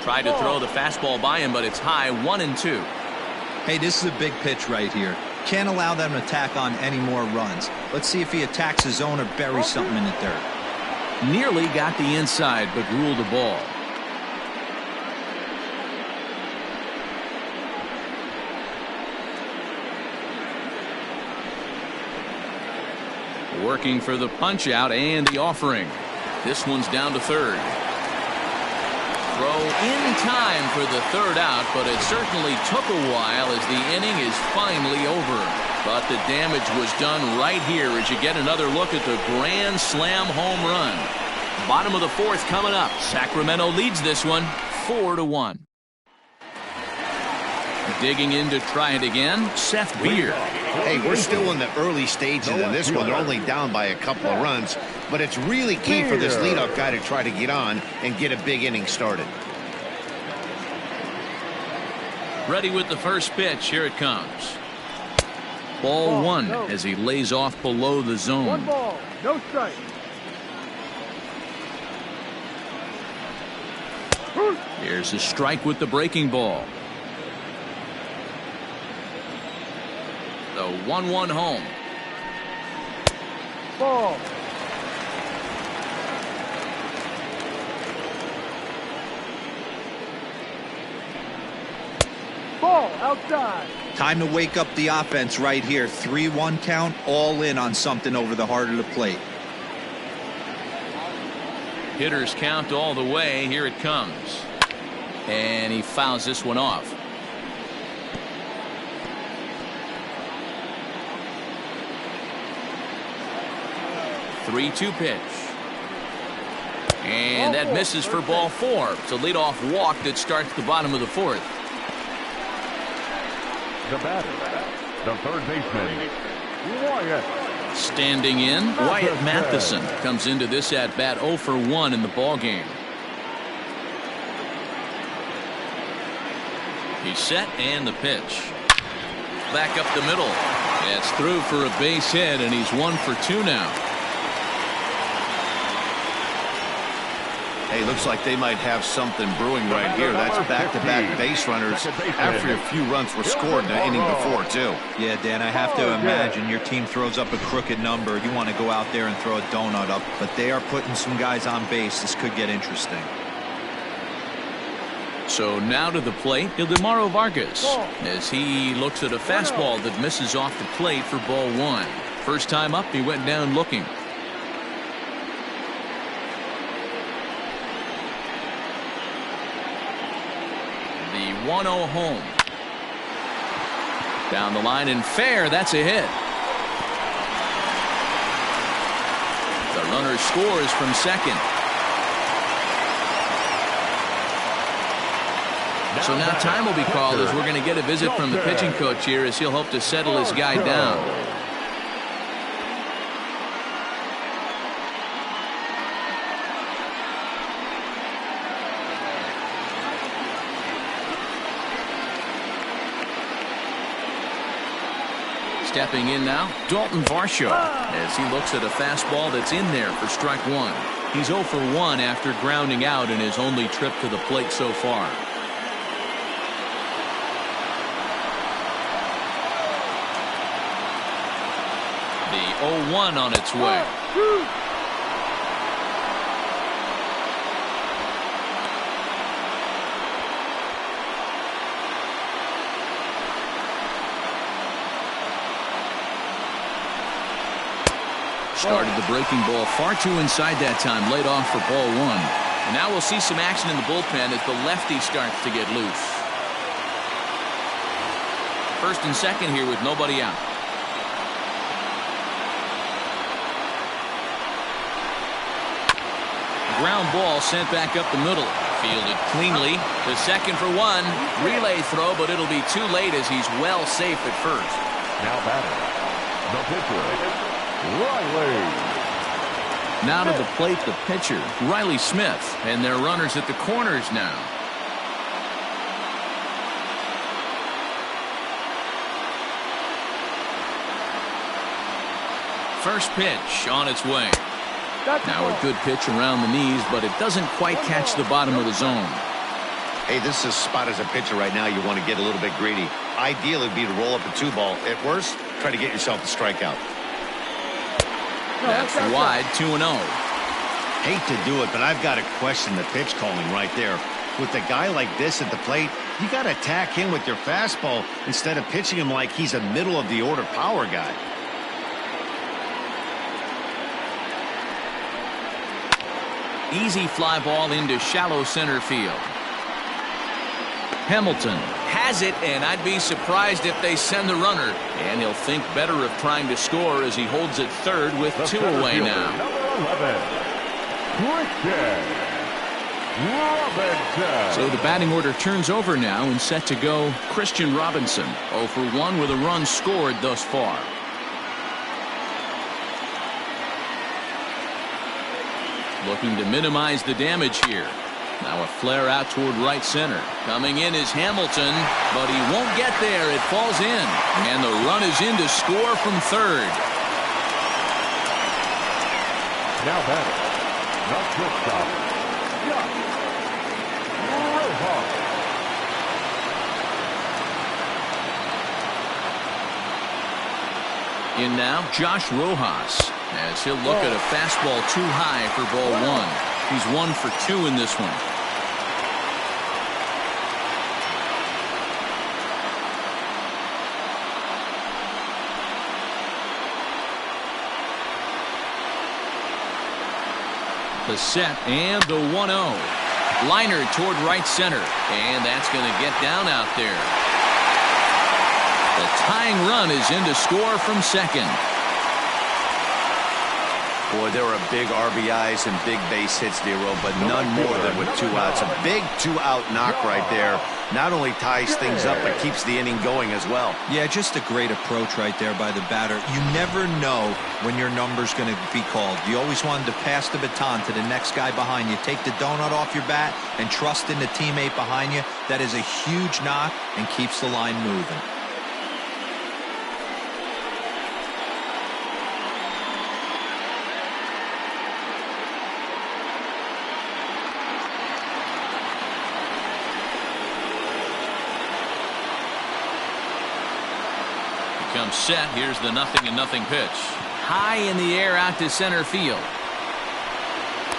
Speaker 1: Tried to throw the fastball by him, but it's high. 1-2.
Speaker 4: Hey, this is a big pitch right here. Can't allow them to tack on any more runs. Let's see if he attacks his zone or buries something in the dirt.
Speaker 1: Nearly got the inside, but ruled a ball. Working for the punch out and the offering. This one's down to third. Throw in time for the third out, but it certainly took a while as the inning is finally over. But the damage was done right here as you get another look at the grand slam home run. Bottom of the fourth coming up. Sacramento leads this one 4-1. Digging in to try it again, Seth Beer.
Speaker 2: Hey, we're still in the early stages in this one. They're only down by a couple of runs, but it's really key for this leadoff guy to try to get on and get a big inning started.
Speaker 1: Ready with the first pitch. Here it comes. Ball one as he lays off below the zone.
Speaker 5: 1 ball, no strike.
Speaker 1: Here's a strike with the breaking ball. The 1-1 home.
Speaker 5: Ball. Ball outside.
Speaker 4: Time to wake up the offense right here. 3-1 count, all in on something over the heart of the plate.
Speaker 1: Hitters count all the way. Here it comes. And he fouls this one off. 3-2 pitch. And that misses for ball four. It's a leadoff walk that starts the bottom of the fourth.
Speaker 3: The batter, the third baseman, Wyatt.
Speaker 1: Standing in, Wyatt Matheson comes into this at bat 0 for 1 in the ball game. He's set and the pitch. Back up the middle. It's through for a base hit, and he's 1 for 2 now.
Speaker 2: Hey, looks like they might have something brewing right here. That's back-to-back base runners after a few runs were scored in the inning before, too.
Speaker 4: Yeah, Dan, I have to imagine your team throws up a crooked number. You want to go out there and throw a donut up, but they are putting some guys on base. This could get interesting.
Speaker 1: So now to the plate, Ildemaro Vargas, as he looks at a fastball that misses off the plate for ball one. First time up, he went down looking. The 1-0 home. Down the line and fair. That's a hit. The runner scores from second. So now time will be called as we're going to get a visit from the pitching coach here as he'll hope to settle his guy down. Stepping in now, Dalton Varsho, as he looks at a fastball that's in there for strike one. He's 0 for 1 after grounding out in his only trip to the plate so far. The 0-1 on its way. Started the breaking ball far too inside that time, laid off for ball one. And now we'll see some action in the bullpen as the lefty starts to get loose. First and second here with nobody out. Ground ball sent back up the middle. Fielded cleanly. The second for one. Relay throw, but it'll be too late as he's well safe at first.
Speaker 3: Now batter, the pitcher, Riley.
Speaker 1: Now to the plate, the pitcher, Riley Smith, and their runners at the corners now. First pitch on its way. Now a good pitch around the knees, but it doesn't quite catch the bottom of the zone.
Speaker 2: Hey, this is a spot as a pitcher right now. You want to get a little bit greedy. ideally would be to roll up a 2-ball. At worst, try to get yourself a strikeout.
Speaker 1: That's wide, 2-0.
Speaker 2: Hate to do it, but I've got to question the pitch calling right there. With a guy like this at the plate, you got to attack him with your fastball instead of pitching him like he's a middle-of-the-order power guy.
Speaker 1: Easy fly ball into shallow center field. Hamilton has it, and I'd be surprised if they send the runner. And he'll think better of trying to score as he holds it third with 2 away now. So the batting order turns over now and set to go Christian Robinson. 0 for 1 with a run scored thus far. Looking to minimize the damage here. Now a flare out toward right center. Coming in is Hamilton, but he won't get there. It falls in, and the run is in to score from third.
Speaker 3: Now batting, the shortstop, Josh Rojas.
Speaker 1: In now, Josh Rojas, as he'll look at a fastball too high for ball 1. He's 1 for 2 in this one. The set and the 1-0. Liner toward right center, and that's going to get down out there. The tying run is in to score from second.
Speaker 2: Boy, there were big RBIs and big base hits, Dero, but none more than with 2 outs. A big 2-out knock right there. Not only ties things up, but keeps the inning going as well.
Speaker 4: Yeah, just a great approach right there by the batter. You never know when your number's going to be called. You always wanted to pass the baton to the next guy behind you. Take the donut off your bat and trust in the teammate behind you. That is a huge knock and keeps the line moving.
Speaker 1: Comes set. Here's the 0-0 pitch. High in the air out to center field.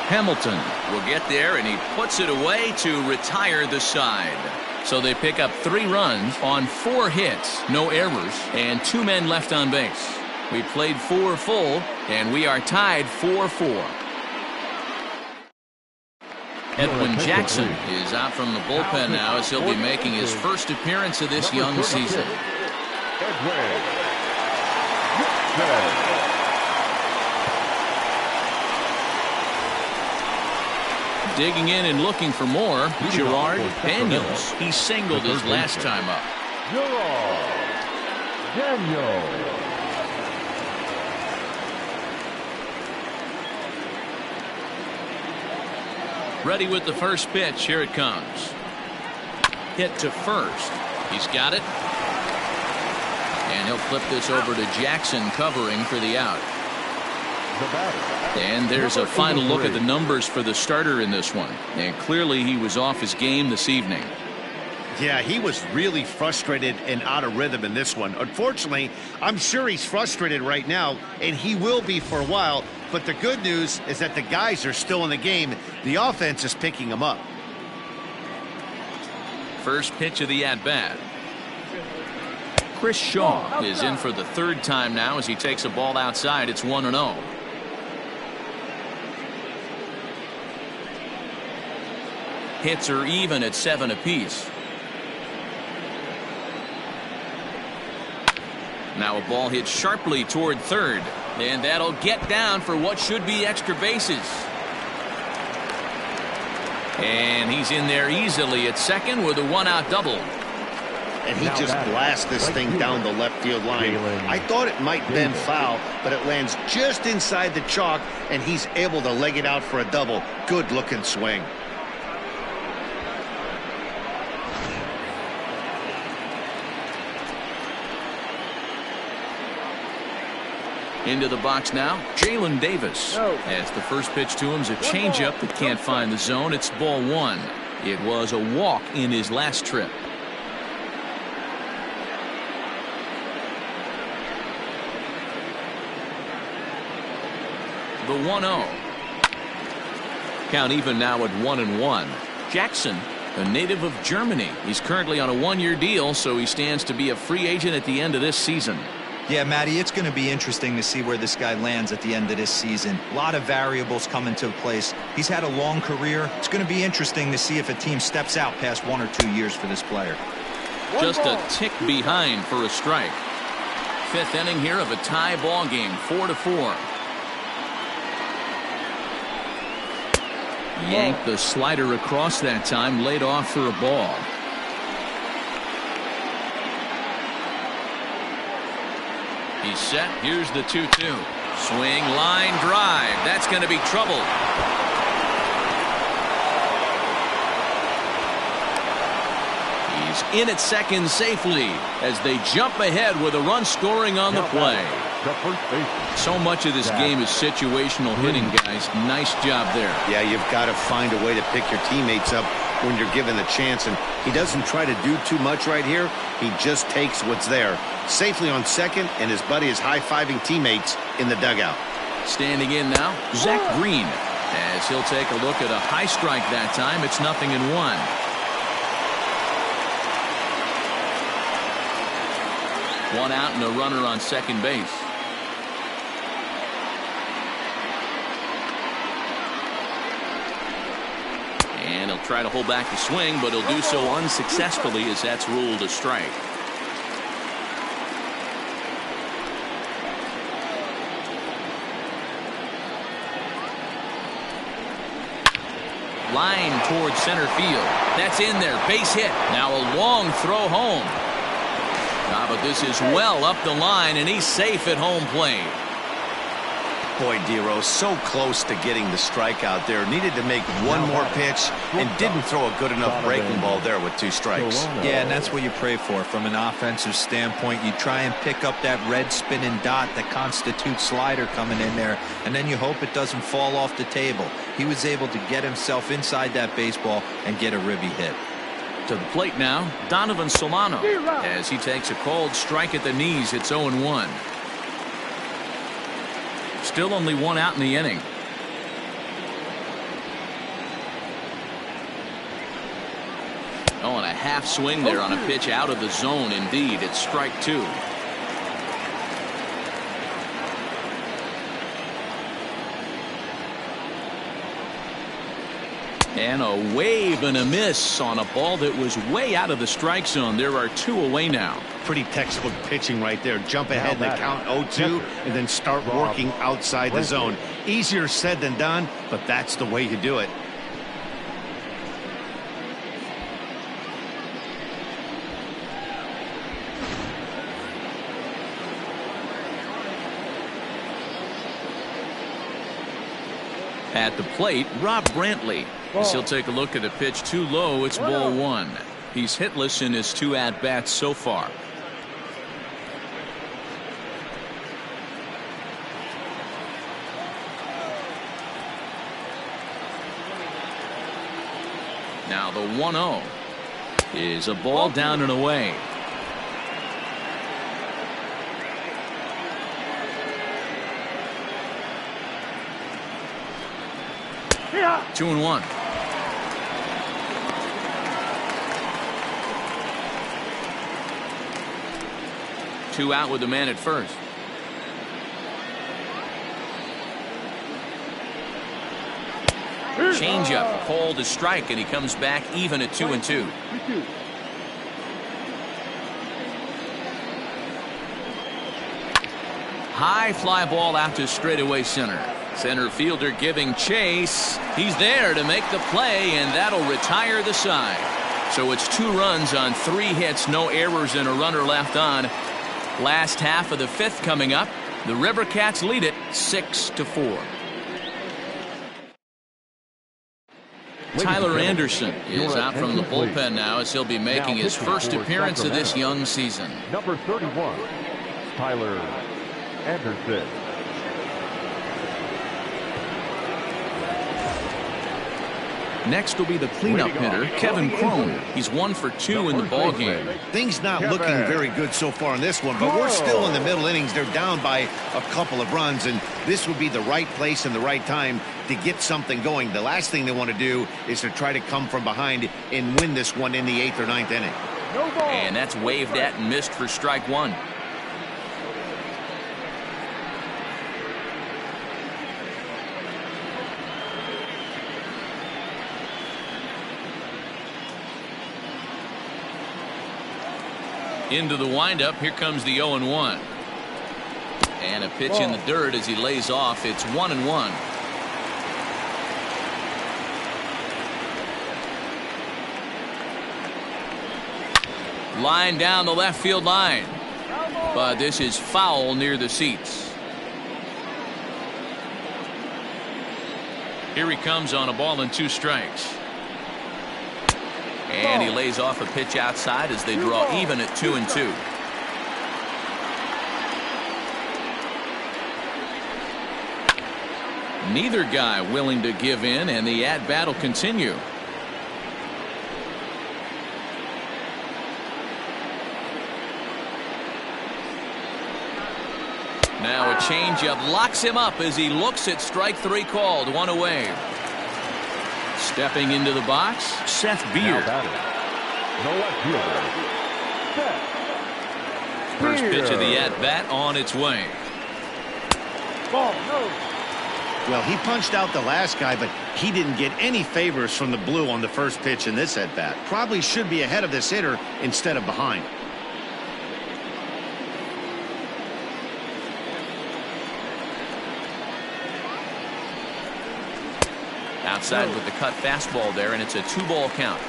Speaker 1: Hamilton will get there, and he puts it away to retire the side. So they pick up 3 runs on 4 hits, no errors, and 2 men left on base. We played 4 full, and we are tied 4-4. Edwin Jackson is out from the bullpen now as he'll be making his first appearance of this young season. Digging in and looking for more, Gerard Daniels. He singled his last time up.
Speaker 3: Gerard Daniels.
Speaker 1: Ready with the first pitch. Here it comes. Hit to first. He's got it. And he'll flip this over to Jackson covering for the out. And there's a final look at the numbers for the starter in this one. And clearly he was off his game this evening.
Speaker 2: Yeah, he was really frustrated and out of rhythm in this one. Unfortunately, I'm sure he's frustrated right now, and he will be for a while. But the good news is that the guys are still in the game. The offense is picking them up.
Speaker 1: First pitch of the at-bat. Chris Shaw is in for the 3rd time now as he takes a ball outside. It's 1-0. Hits are even at 7 apiece. Now a ball hit sharply toward third, and that'll get down for what should be extra bases. And he's in there easily at second with a 1-out double.
Speaker 2: And he just blasts this thing down the left field line. I thought it might bend foul, but it lands just inside the chalk, and he's able to leg it out for a double. Good looking swing.
Speaker 1: Into the box now, Jalen Davis. As the first pitch to him is a changeup that can't find the zone. It's ball 1. It was a walk in his last trip. The 1-0. Count even now at 1-1. Jackson, a native of Germany. He's currently on a one-year deal, so he stands to be a free agent at the end of this season.
Speaker 4: Yeah, Matty, it's going to be interesting to see where this guy lands at the end of this season. A lot of variables come into place. He's had a long career. It's going to be interesting to see if a team steps out past 1 or 2 years for this player.
Speaker 1: Just a tick behind for a strike. 5th inning here of a tie ball game, 4-4. Yanked the slider across that time, laid off for a ball. He's set. Here's the 2-2. Swing, line, drive. That's going to be trouble. He's in at second safely as they jump ahead with a run scoring on the play. So much of this game is situational hitting, guys. Nice job there.
Speaker 2: Yeah, you've got to find a way to pick your teammates up when you're given the chance, and he doesn't try to do too much right here. He just takes what's there. Safely on second, and his buddy is high-fiving teammates in the dugout.
Speaker 1: Standing in now, Zach Green, as he'll take a look at a high strike that time. It's 0-1. One out and a runner on second base. And he'll try to hold back the swing, but he'll do so unsuccessfully as that's ruled a strike. Line towards center field. That's in there. Base hit. Now a long throw home. But this is well up the line, and he's safe at home plate.
Speaker 2: Boy, Dero, so close to getting the strikeout there. Needed to make one more pitch and didn't throw a good enough breaking ball there with 2 strikes.
Speaker 4: Yeah, and that's what you pray for from an offensive standpoint. You try and pick up that red spinning dot that constitutes slider coming in there, and then you hope it doesn't fall off the table. He was able to get himself inside that baseball and get a ribby hit.
Speaker 1: To the plate now, Donovan Solano, as he takes a called strike at the knees. It's 0-1. Still only 1 out in the inning. Oh, and a half swing there on a pitch out of the zone. Indeed, it's strike 2. And a wave and a miss on a ball that was way out of the strike zone. There are 2 away now.
Speaker 2: Pretty textbook pitching right there. Jump ahead and count 0-2 and then start working outside the zone. Easier said than done, but that's the way you do it.
Speaker 1: At the plate, Rob Brantley. As he'll take a look at a pitch too low. It's ball 1. He's hitless in his 2 at-bats so far. Now the 1-0 is a ball down and away.
Speaker 5: Yeah.
Speaker 1: 2-1. Two out with the man at first. Changeup called a strike, and he comes back even at 2-2. High fly ball out to straightaway center. Center fielder giving chase. He's there to make the play, and that'll retire the side. So it's 2 runs on 3 hits, no errors, and a runner left on. Last half of the 5th coming up. The River Cats lead it 6-4. Tyler Anderson is out from the bullpen now, as he'll be making his first appearance of this young season.
Speaker 3: Number 31, Tyler Anderson.
Speaker 1: Next will be the cleanup hitter, Kevin Cron. He's 1 for 2 in the ball game.
Speaker 2: Things not looking very good so far in this one, but we're still in the middle innings. They're down by a couple of runs, and this would be the right place and the right time to get something going. The last thing they want to do is to try to come from behind and win this one in the 8th or 9th inning.
Speaker 1: And that's waved at and missed for strike 1. Into the windup. Here comes the 0-1. And a pitch in the dirt as he lays off. It's 1-1. Line down the left field line. But this is foul near the seats. Here he comes on a ball and 2 strikes. And he lays off a pitch outside as they draw even at 2-2. Neither guy willing to give in, and the at-bat will continue. Now a changeup locks him up as he looks at strike 3 called. 1 away. Stepping into the box, Seth Beer. First pitch of the at-bat on its way.
Speaker 2: Well, he punched out the last guy, but he didn't get any favors from the blue on the first pitch in this at-bat. Probably should be ahead of this hitter instead of behind.
Speaker 1: Outside with the cut fastball there, and it's a 2-ball count.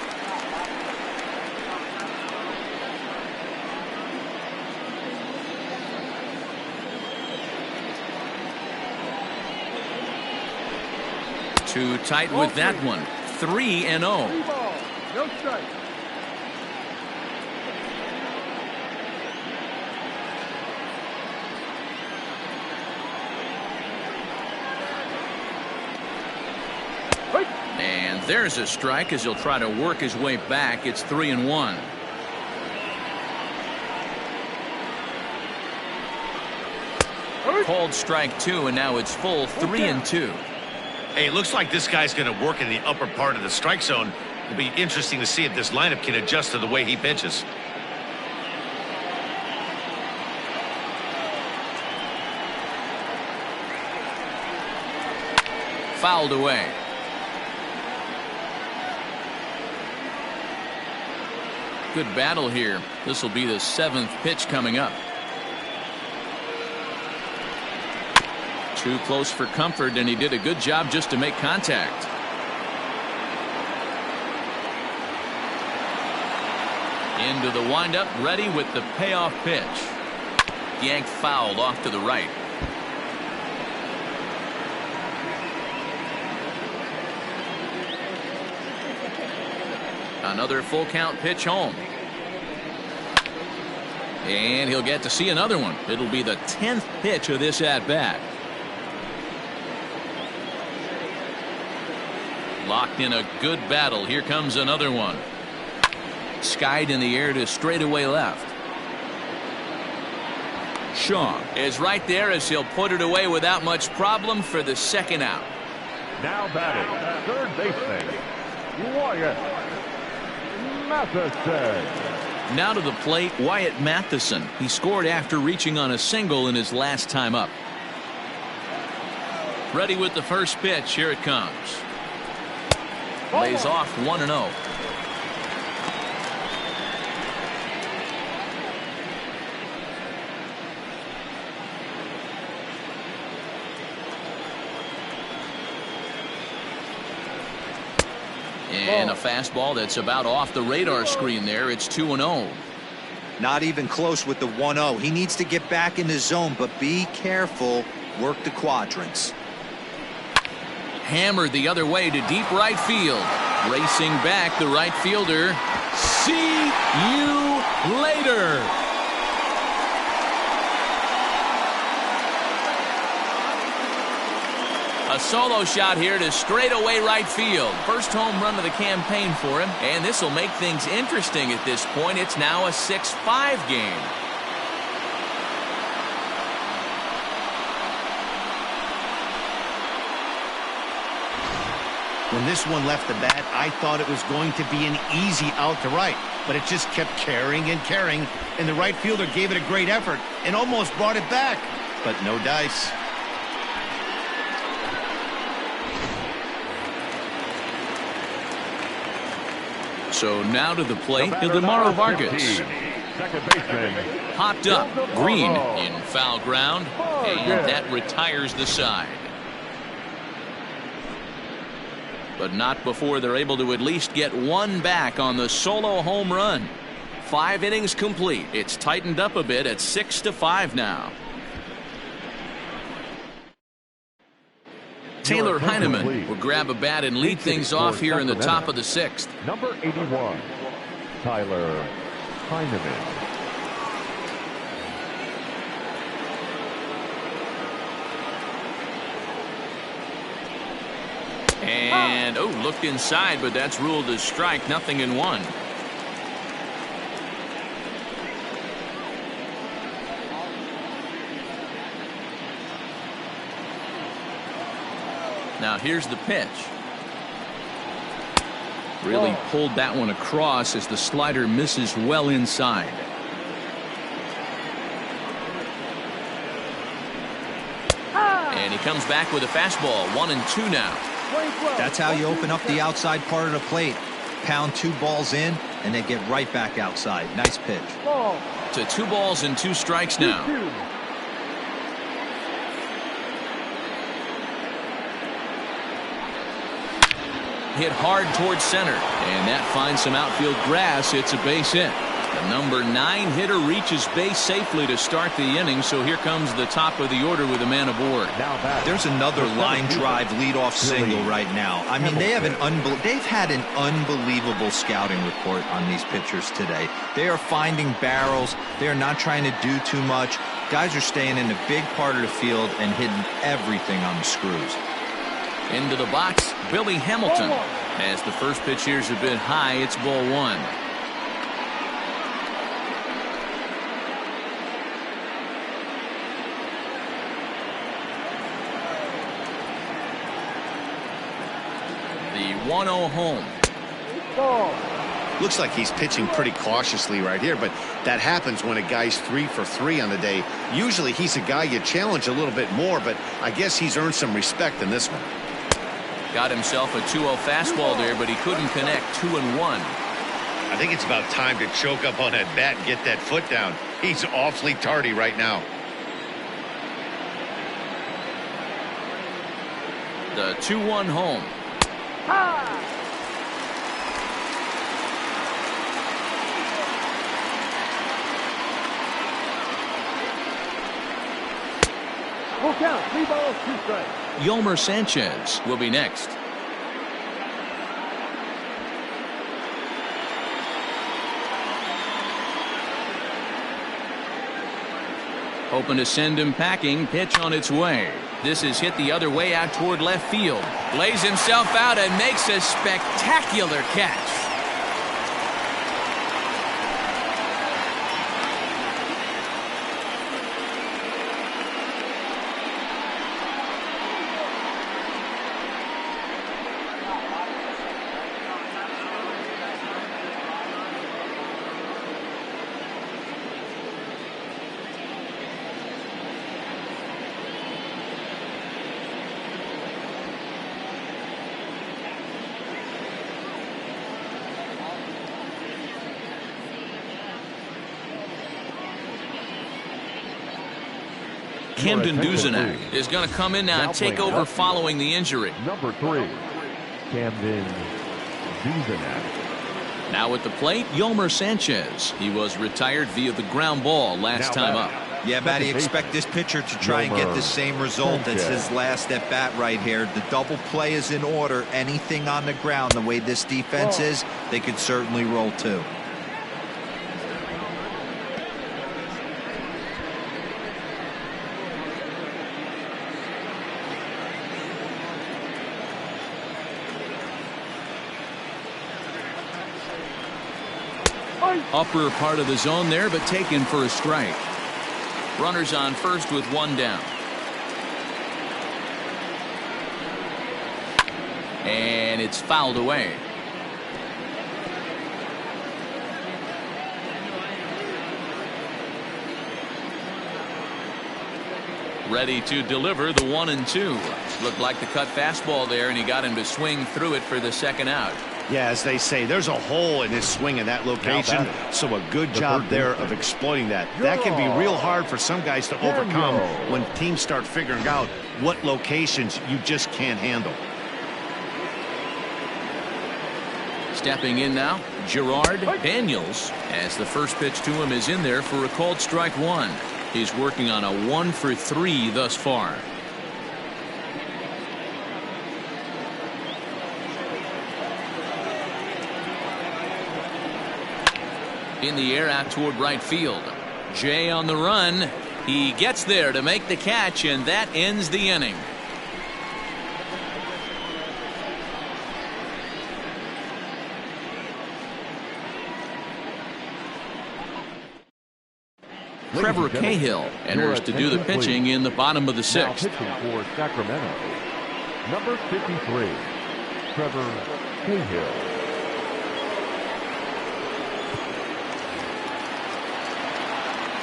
Speaker 1: Too tight with that one. 3-0.
Speaker 5: No strike.
Speaker 1: And there's a strike as he'll try to work his way back. It's 3-1. Called strike 2, and now it's full 3-2.
Speaker 2: Hey, it looks like this guy's going to work in the upper part of the strike zone. It'll be interesting to see if this lineup can adjust to the way he pitches.
Speaker 1: Fouled away. Good battle here. This will be the 7th pitch coming up. Too close for comfort, and he did a good job just to make contact. Into the windup, ready with the payoff pitch. Yanked fouled off to the right. Another full count pitch home. And he'll get to see another one. It'll be the 10th pitch of this at-bat. Locked in a good battle. Here comes another one. Skied in the air to straightaway left. Shaw is right there as he'll put it away without much problem for the 2nd out.
Speaker 3: Now batting, third baseman, Wyatt Mathisen.
Speaker 1: Now to the plate, Wyatt Mathisen. He scored after reaching on a single in his last time up. Ready with the first pitch. Here it comes. Lays off 1-0. And a fastball that's about off the radar screen there. It's 2-0.
Speaker 4: Not even close with the 1-0. He needs to get back in the zone, but be careful. Work the quadrants.
Speaker 1: Hammered the other way to deep right field. Racing back, the right fielder. See you later. A solo shot here to straightaway right field. First home run of the campaign for him, and this will make things interesting at this point. It's now a 6-5 game.
Speaker 2: When this one left the bat, I thought it was going to be an easy out to right, but it just kept carrying and carrying, and the right fielder gave it a great effort and almost brought it back, but no dice.
Speaker 1: So now to the plate, Ildemaro Vargas.
Speaker 3: Second baseman.
Speaker 1: Popped up, Green in foul ground, and that retires the side. But not before they're able to at least get one back on the solo home run. 5 innings complete. It's tightened up a bit at 6-5 now. Taylor Heineman will grab a bat and lead things off here in the top of the 6th.
Speaker 3: Number 81, Tyler Heineman.
Speaker 1: And, looked inside, but that's ruled as strike. Nothing in 1. Now here's the pitch. Really pulled that one across as the slider misses well inside. And he comes back with a fastball. 1-2 now.
Speaker 4: That's how you open up the outside part of the plate. Pound 2 balls in, and they get right back outside. Nice pitch.
Speaker 1: To 2 balls and 2 strikes now. Hit hard towards center, and that finds some outfield grass. It's a base hit. The number 9 hitter reaches base safely to start the inning, so here comes the top of the order with a man aboard.
Speaker 4: There's another line drive leadoff single right now. I mean, they've had an unbelievable scouting report on these pitchers today. They are finding barrels. They are not trying to do too much. Guys are staying in the big part of the field and hitting everything on the screws.
Speaker 1: Into the box, Billy Hamilton. As the first pitch here's a bit high, it's ball 1. The 1-0 home.
Speaker 2: Looks like he's pitching pretty cautiously right here, but that happens when a guy's 3 for 3 on the day. Usually he's a guy you challenge a little bit more, but I guess he's earned some respect in this one.
Speaker 1: Got himself a 2-0 fastball there, but he couldn't connect. 2-1.
Speaker 2: I think it's about time to choke up on that bat and get that foot down. He's awfully tardy right now.
Speaker 1: The 2-1 home.
Speaker 5: Full count, 3 balls, 2 strikes.
Speaker 1: Yolmer Sanchez will be next. Hoping to send him packing. Pitch on its way. This is hit the other way out toward left field. Lays himself out and makes a spectacular catch. Camden Duzenak is going to come in now and take over following the injury.
Speaker 3: Number 3, Camden Duzenak.
Speaker 1: Now at the plate, Yolmer Sanchez. He was retired via the ground ball last time up.
Speaker 4: Yeah, Matty, expect this pitcher to try and get the same result as his last at bat right here. The double play is in order. Anything on the ground, the way this defense is, they could certainly roll too.
Speaker 1: Upper part of the zone there, but taken for a strike. Runners on first with one down. And it's fouled away. Ready to deliver the 1-2. Looked like the cut fastball there, and he got him to swing through it for the second out.
Speaker 2: Yeah, as they say, there's a hole in his swing in that location, so a good job there of exploiting that. That can be real hard for some guys to overcome when teams start figuring out what locations you just can't handle.
Speaker 1: Stepping in now, Gerard Daniels, as the first pitch to him is in there for a called strike one. He's working on a 1-for-3 thus far. In the air out toward right field. Jay on the run. He gets there to make the catch, and that ends the inning. Trevor Cahill enters to do the pitching in the bottom of the sixth.
Speaker 3: Now pitching for Sacramento, number 53, Trevor Cahill.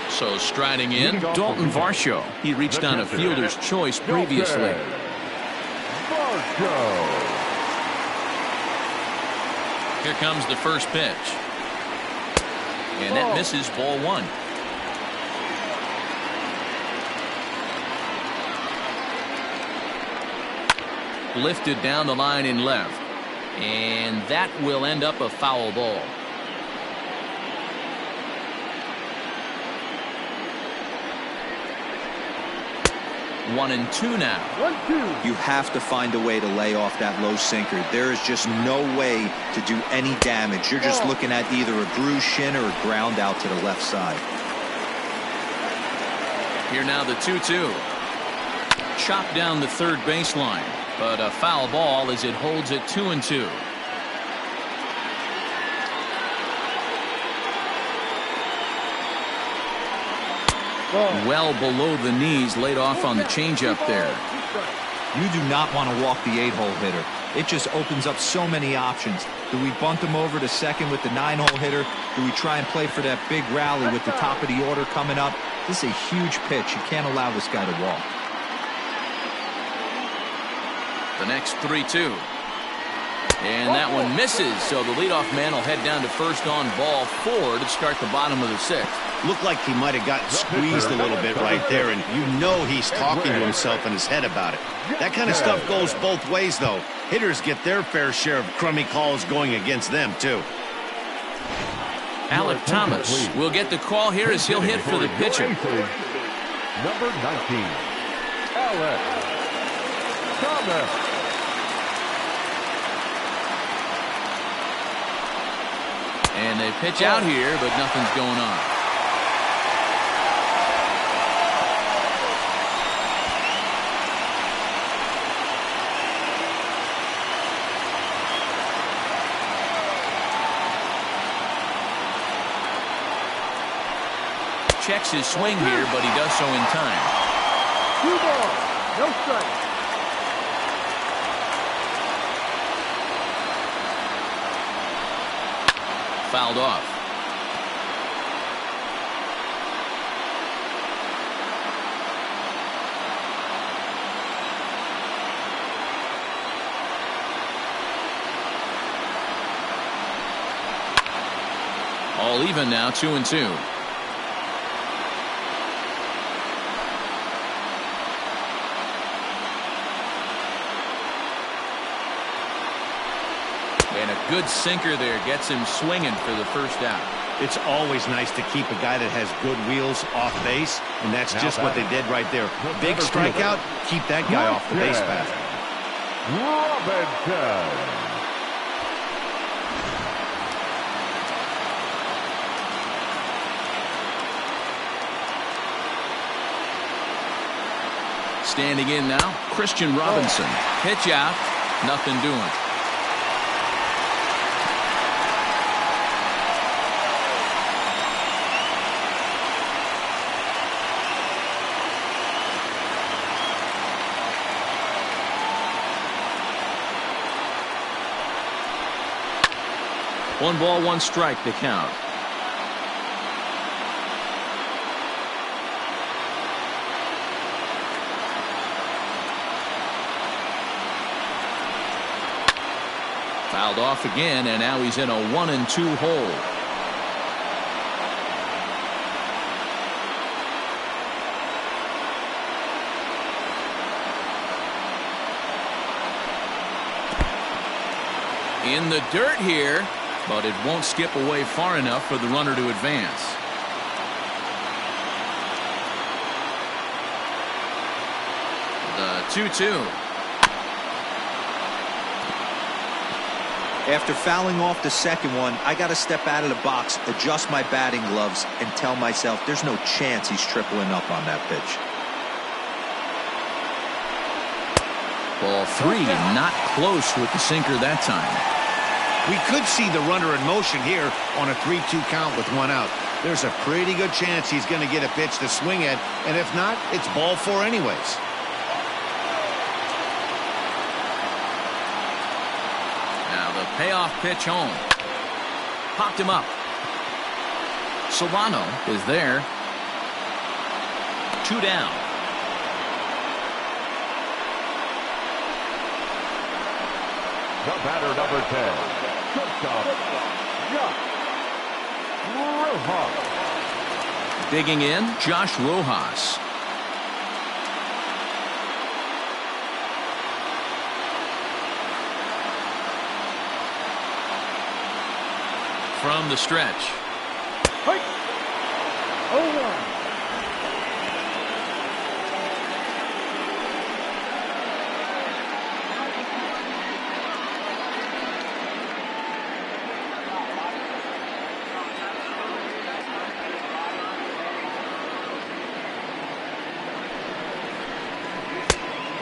Speaker 1: So striding in, Dalton Varsho. He reached on a fielder's choice previously. Here comes the first pitch. And that misses, ball one. Lifted down the line in left. And that will end up a foul ball. One and two now.
Speaker 5: 1-2.
Speaker 4: You have to find a way to lay off that low sinker. There is just no way to do any damage. You're just looking at either a bruised shin or a ground out to the left side.
Speaker 1: Here now the 2-2. Chopped down the third baseline, but a foul ball as it holds it 2-2. Well below the knees, laid off on the changeup there.
Speaker 4: You do not want to walk the 8-hole hitter. It just opens up so many options. Do we bunt him over to second with the 9-hole hitter? Do we try and play for that big rally with the top of the order coming up? This is a huge pitch. You can't allow this guy to walk.
Speaker 1: The next 3-2. And that one misses, so the leadoff man will head down to first on ball 4 to start the bottom of the sixth.
Speaker 2: Looked like he might have gotten squeezed a little bit right there, and you know he's talking to himself in his head about it. That kind of stuff goes both ways, though. Hitters get their fair share of crummy calls going against them, too.
Speaker 1: Alec Thomas will get the call here as he'll hit for the pitcher.
Speaker 3: Number 19, Alec Thomas.
Speaker 1: And they pitch out here, but nothing's going on. Checks his swing here, but he does so in time.
Speaker 5: 2 balls, no strikes.
Speaker 1: Fouled off. All even now, 2-2. And a good sinker there gets him swinging for the first out.
Speaker 2: It's always nice to keep a guy that has good wheels off base, and that's just what they did right there. Big strikeout, keep that guy off the base path.
Speaker 3: Robinson.
Speaker 1: Standing in now, Christian Robinson. Pitch out, nothing doing. One ball, one strike, the count. Fouled off again, and now he's in a 1-2 hole. In the dirt here, but it won't skip away far enough for the runner to advance. The 2-2.
Speaker 4: After fouling off the second one, I got to step out of the box, adjust my batting gloves, and tell myself there's no chance he's tripling up on that pitch.
Speaker 1: Ball 3, not close with the sinker that time.
Speaker 2: We could see the runner in motion here on a 3-2 count with one out. There's a pretty good chance he's going to get a pitch to swing at, and if not, it's ball 4 anyways.
Speaker 1: Now the payoff pitch home. Popped him up. Solano is there. 2 down.
Speaker 3: The batter, number 10. Shortstop, Josh Rojas.
Speaker 1: Digging in, Josh Rojas. From the stretch.
Speaker 5: Fight. 0-1.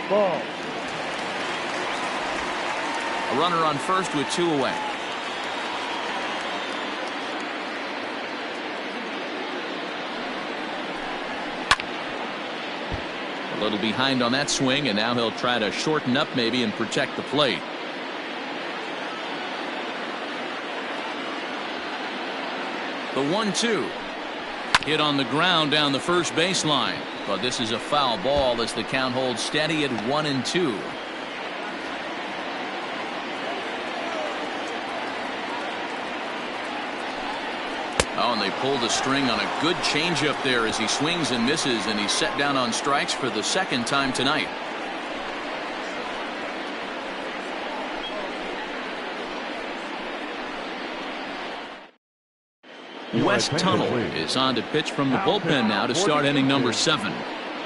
Speaker 5: Ball.
Speaker 1: A runner on first with 2 away. A little behind on that swing, and now he'll try to shorten up maybe and protect the plate. The 1-2. Hit on the ground down the first baseline. But this is a foul ball as the count holds steady at 1-2. Oh, and they pulled the string on a good changeup there as he swings and misses, and he's set down on strikes for the second time tonight. Wes Tunnell is on to pitch from the bullpen now to start inning number 7.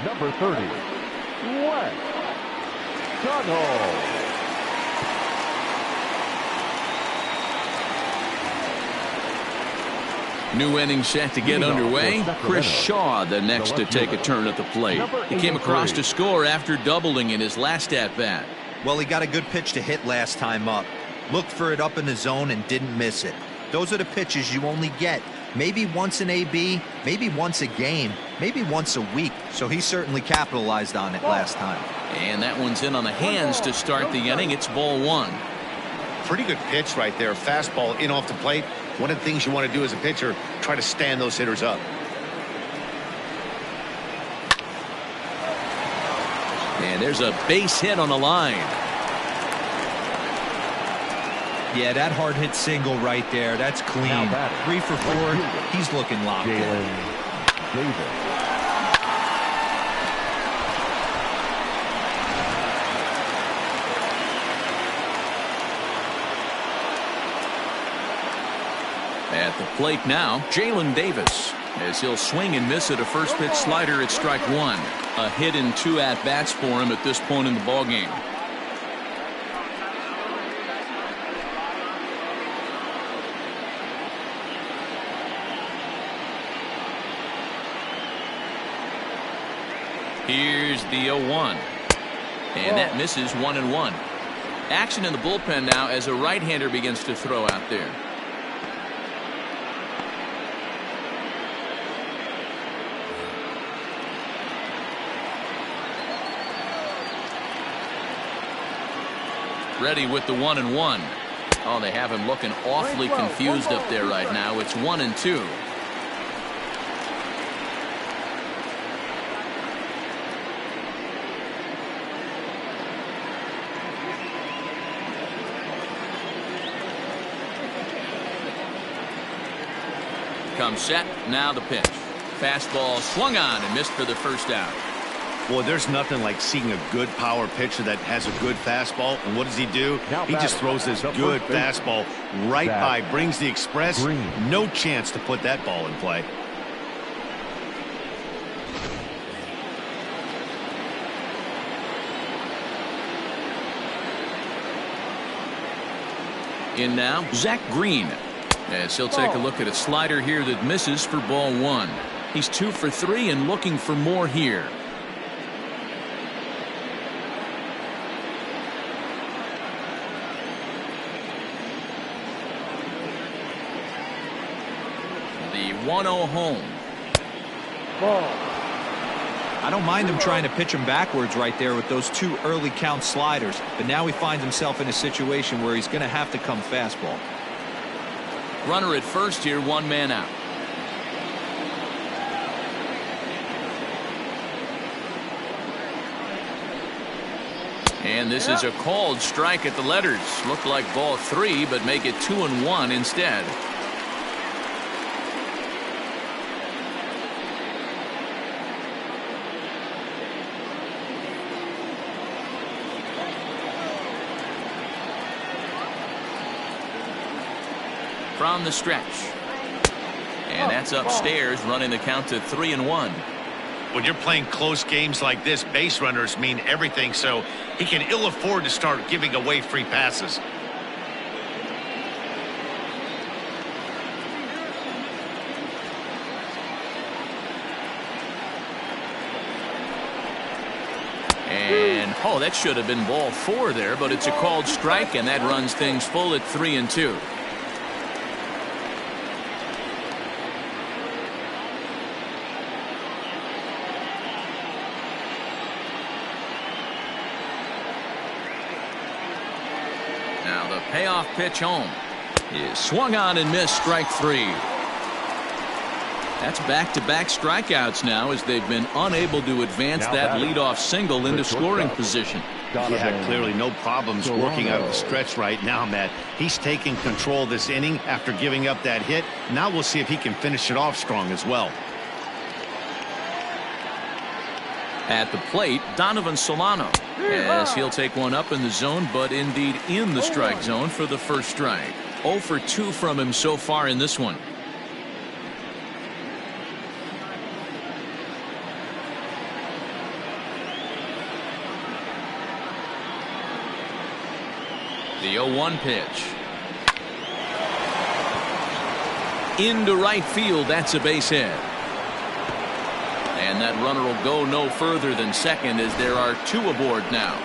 Speaker 3: Number 30, Wes Tunnell.
Speaker 1: New inning set to get underway. Chris Shaw the next to take a turn at the plate. He came across to score after doubling in his last at-bat.
Speaker 4: Well, he got a good pitch to hit last time up. Looked for it up in the zone and didn't miss it. Those are the pitches you only get maybe once in AB, maybe once a game, maybe once a week. So he certainly capitalized on it last time.
Speaker 1: And that one's in on the hands to start the inning. It's ball 1.
Speaker 2: Pretty good pitch right there. Fastball in off the plate. One of the things you want to do as a pitcher, try to stand those hitters up.
Speaker 1: And there's a base hit on the line.
Speaker 4: Yeah, that hard hit single right there. That's clean. 3 for 4. He's looking locked in.
Speaker 3: Davis.
Speaker 1: At the plate now, Jalen Davis, as he'll swing and miss at a first pitch slider at strike 1. A hit in 2 at-bats for him at this point in the ballgame. Here's the 0-1. And that misses 1-1. Action in the bullpen now as a right-hander begins to throw out there. Ready with the 1-1. Oh, they have him looking awfully confused up there right now. It's 1-2. Comes set. Now the pitch. Fastball swung on and missed for the first out.
Speaker 2: Boy, there's nothing like seeing a good power pitcher that has a good fastball. And what does he do? He just throws this good fastball right by, brings the express. No chance to put that ball in play.
Speaker 1: In now, Zach Green. As he'll take a look at a slider here that misses for ball 1. He's 2 for 3 and looking for more here. The 1-0 home.
Speaker 5: Ball.
Speaker 4: I don't mind him trying to pitch him backwards right there with those 2 early count sliders, but now he finds himself in a situation where he's going to have to come fastball.
Speaker 1: Runner at first here, 1 man out. And this is a called strike at the letters. Looked like ball 3, but make it 2-1 instead. From the stretch. And that's upstairs, running the count to 3-1.
Speaker 2: When you're playing close games like this, base runners mean everything, so he can ill afford to start giving away free passes.
Speaker 1: And oh, that should have been ball 4 there, but it's a called strike, and that runs things full at 3-2. Now the payoff pitch home is swung on and missed, strike 3. That's back-to-back strikeouts now as they've been unable to advance that leadoff single into scoring position.
Speaker 2: Yeah, clearly no problems working out of the stretch right now, Matt. He's taking control this inning after giving up that hit. Now we'll see if he can finish it off strong as well.
Speaker 1: At the plate, Donovan Solano, as he'll take one up in the zone, but indeed in the strike zone for the first strike. 0 for 2 from him so far in this one. The 0-1 pitch. Into right field, that's a base hit. And that runner will go no further than second as there are 2 aboard now.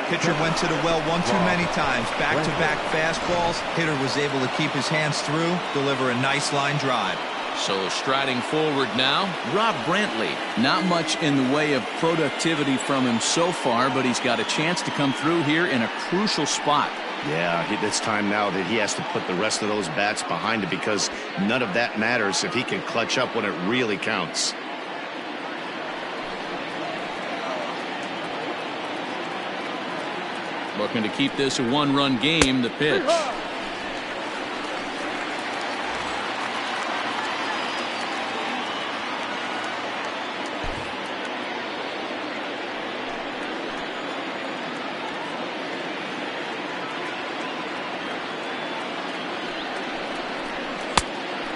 Speaker 4: Pitcher went to the well one too many times. Back-to-back fastballs. Hitter was able to keep his hands through, deliver a nice line drive.
Speaker 1: So striding forward now, Rob Brantley. Not much in the way of productivity from him so far, but he's got a chance to come through here in a crucial spot.
Speaker 2: Yeah, it's time now that he has to put the rest of those bats behind it, because none of that matters if he can clutch up when it really counts.
Speaker 1: Looking to keep this a 1-run game. The pitch.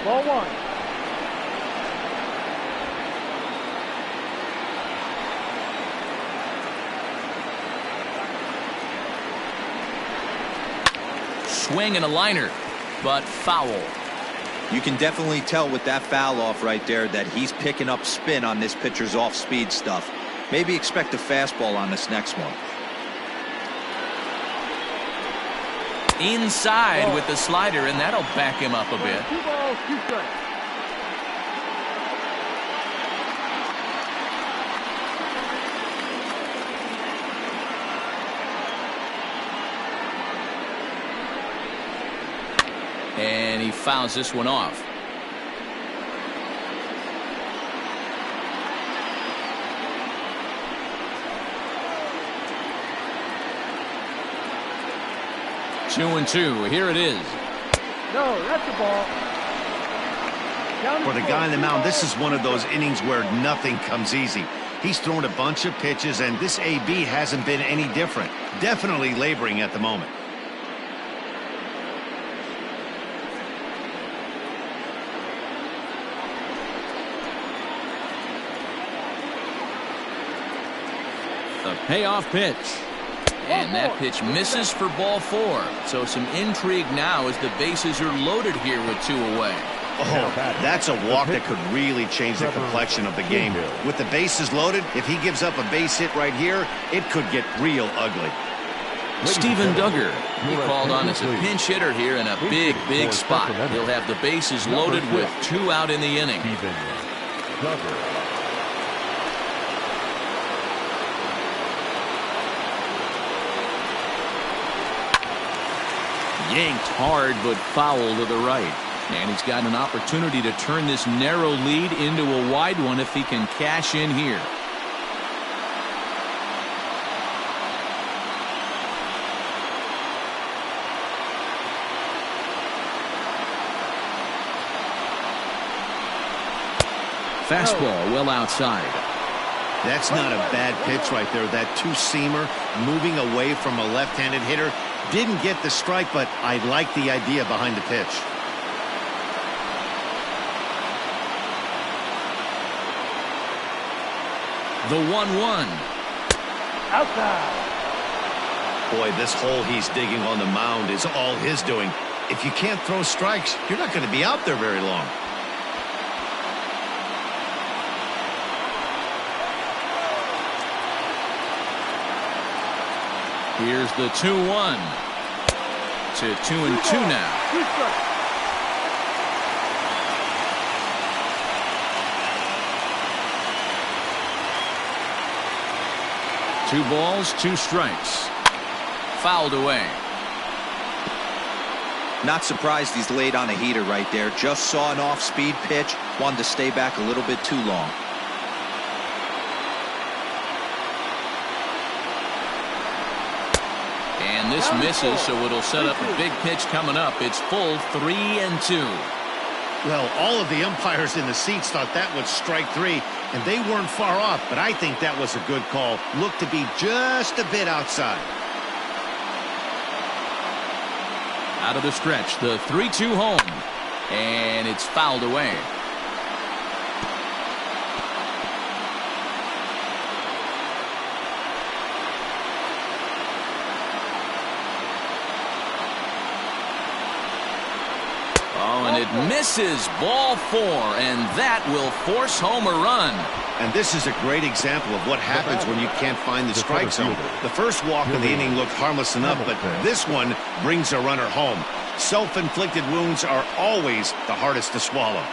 Speaker 5: Ball 1.
Speaker 1: Swing and a liner, but foul.
Speaker 4: You can definitely tell with that foul off right there that he's picking up spin on this pitcher's off-speed stuff. Maybe expect a fastball on this next one.
Speaker 1: Inside with the slider, and that'll back him up a bit.
Speaker 5: 2 balls, 2 strikes.
Speaker 1: And he fouls this one off. Two and two. Here it is.
Speaker 5: No, that's the ball.
Speaker 2: For the guy on the mound, this is one of those innings where nothing comes easy. He's thrown a bunch of pitches, and this AB hasn't been any different. Definitely laboring at the moment.
Speaker 1: The payoff pitch. And that pitch misses for ball 4. So some intrigue now as the bases are loaded here with 2 away.
Speaker 2: Oh, that's a walk that could really change the complexion of the game. With the bases loaded, if he gives up a base hit right here, it could get real ugly.
Speaker 1: Steven Duggar, he called on as a pinch hitter here in a big spot. He'll have the bases loaded with 2 out in the inning.
Speaker 3: Steven Duggar.
Speaker 1: Yanked hard but foul to the right. And he's got an opportunity to turn this narrow lead into a wide one if he can cash in here. Fastball well outside.
Speaker 2: That's not a bad pitch right there. That two-seamer moving away from a left-handed hitter. Didn't get the strike, but I like the idea behind the pitch.
Speaker 1: The 1-1.
Speaker 5: Outside.
Speaker 2: Boy, this hole he's digging on the mound is all his doing. If you can't throw strikes, you're not going to be out there very long.
Speaker 1: Here's the 2-1 to 2-2 now.
Speaker 5: 2 strikes.
Speaker 1: Two balls, 2 strikes. Fouled away.
Speaker 4: Not surprised he's laid on a heater right there. Just saw an off-speed pitch. Wanted to stay back a little bit too long.
Speaker 1: And this misses, so it'll set up a big pitch coming up. It's full 3-2.
Speaker 2: Well, all of the umpires in the seats thought that was strike 3, and they weren't far off, but I think that was a good call. Looked to be just a bit outside.
Speaker 1: Out of the stretch, the 3-2 home. And it's fouled away. Oh, and it misses. Ball 4, and that will force home a run.
Speaker 2: And this is a great example of what happens when you can't find the strike zone. The first walk of the inning looked harmless enough, but this one brings a runner home. Self-inflicted wounds are always the hardest to swallow.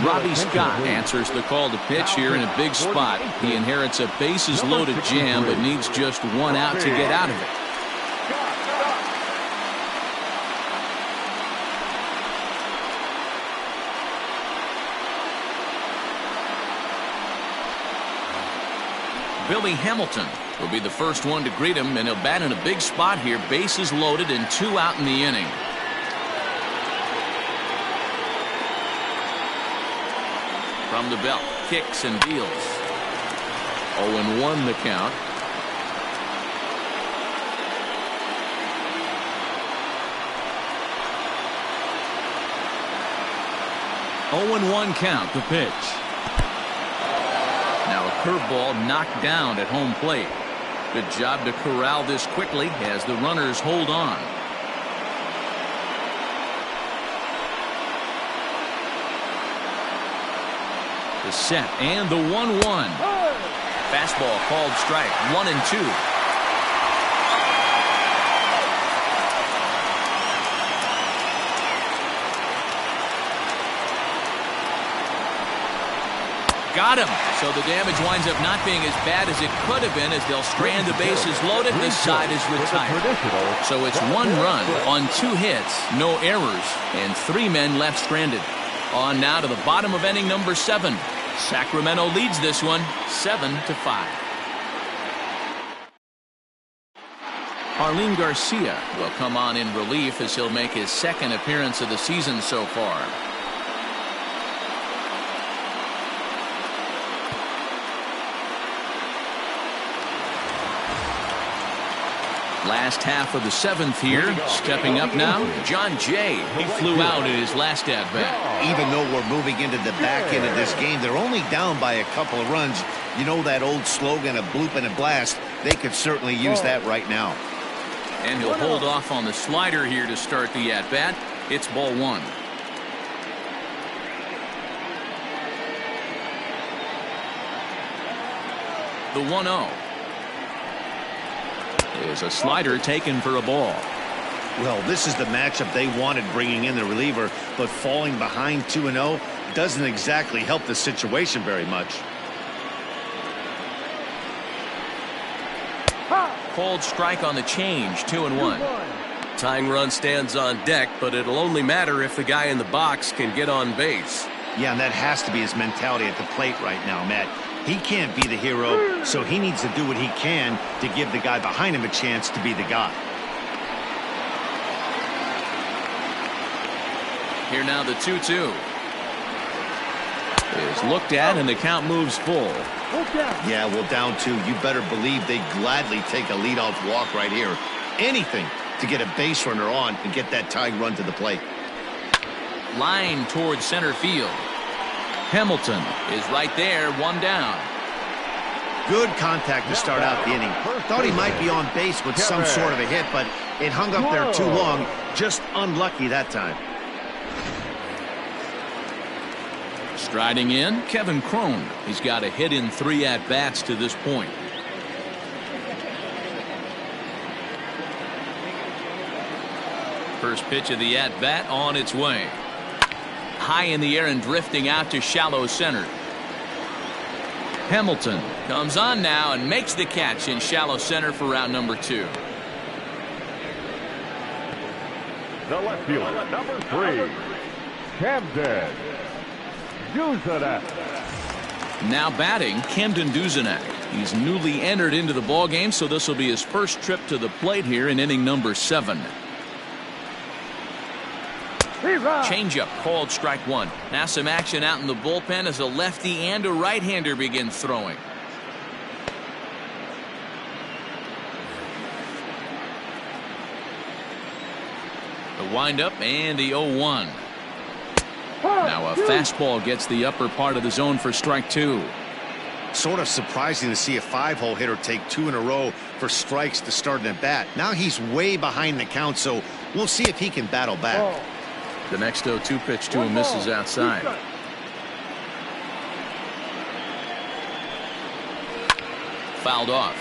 Speaker 1: Robbie Scott answers the call to pitch here in a big spot. He inherits a bases-loaded jam, but needs just 1 out to get out of it. Billy Hamilton will be the first one to greet him, and he'll bat in a big spot here. Bases loaded and 2 out in the inning. From the belt, kicks and deals. 0-1 the count. Oh and 1 count, the pitch. Now a curveball knocked down at home plate. Good job to corral this quickly as the runners hold on. The set and the 1-1. Fastball called strike. 1-2. Got him. So the damage winds up not being as bad as it could have been, as they'll strand the bases loaded. This side is retired. So it's 1 run on 2 hits, no errors, and 3 men left stranded. On now to the bottom of inning number 7. Sacramento leads this one 7-5. Arlene Garcia will come on in relief as he'll make his 2nd appearance of the season so far. Last half of the 7th here. Stepping up now, John Jay. He flew out in his last at-bat.
Speaker 2: Even though we're moving into the back end of this game, they're only down by a couple of runs. You know that old slogan, a bloop and a blast? They could certainly use that right now.
Speaker 1: And he'll hold off on the slider here to start the at-bat. It's ball 1. The 1-0. Is a slider taken for a ball.
Speaker 2: Well, this is the matchup they wanted, bringing in the reliever, but falling behind 2-0 doesn't exactly help the situation very much.
Speaker 1: Called strike on the change, 2-1.
Speaker 6: Tying run stands on deck, but it'll only matter if the guy in the box can get on base.
Speaker 2: Yeah, and that has to be his mentality at the plate right now, Matt. He can't be the hero, so he needs to do what he can to give the guy behind him a chance to be the guy.
Speaker 1: Here now the 2-2. Is looked at and the count moves full.
Speaker 2: Yeah, well, down 2. You better believe they'd gladly take a leadoff walk right here. Anything to get a base runner on and get that tying run to the plate.
Speaker 1: Line towards center field. Hamilton is right there, 1 down.
Speaker 2: Good contact to start out the inning. Thought he might be on base with some sort of a hit, but it hung up there too long. Just unlucky that time.
Speaker 1: Striding in, Kevin Cron. He's got a hit in 3 at-bats to this point. First pitch of the at-bat on its way. High in the air and drifting out to shallow center. Hamilton comes on now and makes the catch in shallow center for round number 2.
Speaker 3: The left fielder, number 3, Camden Duzenak.
Speaker 1: Now batting, Camden Duzenak. He's newly entered into the ballgame, so this will be his first trip to the plate here in inning number 7. Changeup called strike 1. Now some action out in the bullpen as a lefty and a right-hander begin throwing. The windup and the 0-1. Now a fastball gets the upper part of the zone for strike 2.
Speaker 2: Sort of surprising to see a 5-hole hitter take 2 in a row for strikes to start an at-bat. Now he's way behind the count, so we'll see if he can battle back.
Speaker 1: The next 0-2 pitch to him misses outside. Fouled off.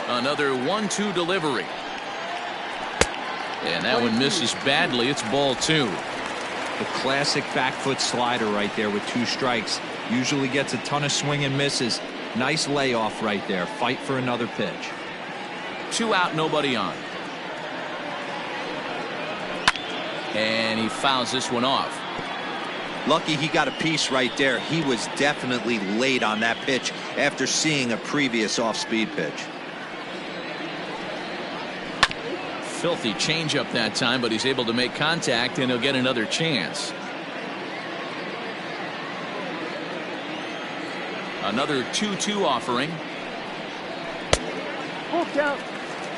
Speaker 1: Another 1-2 delivery. And that one misses badly. It's ball 2.
Speaker 4: The classic back foot slider right there with 2 strikes. Usually gets a ton of swing and misses. Nice layoff right there. Fight for another pitch.
Speaker 1: 2 out, nobody on. And he fouls this one off.
Speaker 4: Lucky he got a piece right there. He was definitely late on that pitch after seeing a previous off-speed pitch.
Speaker 1: Filthy changeup that time, but he's able to make contact and he'll get another chance. Another 2-2 offering.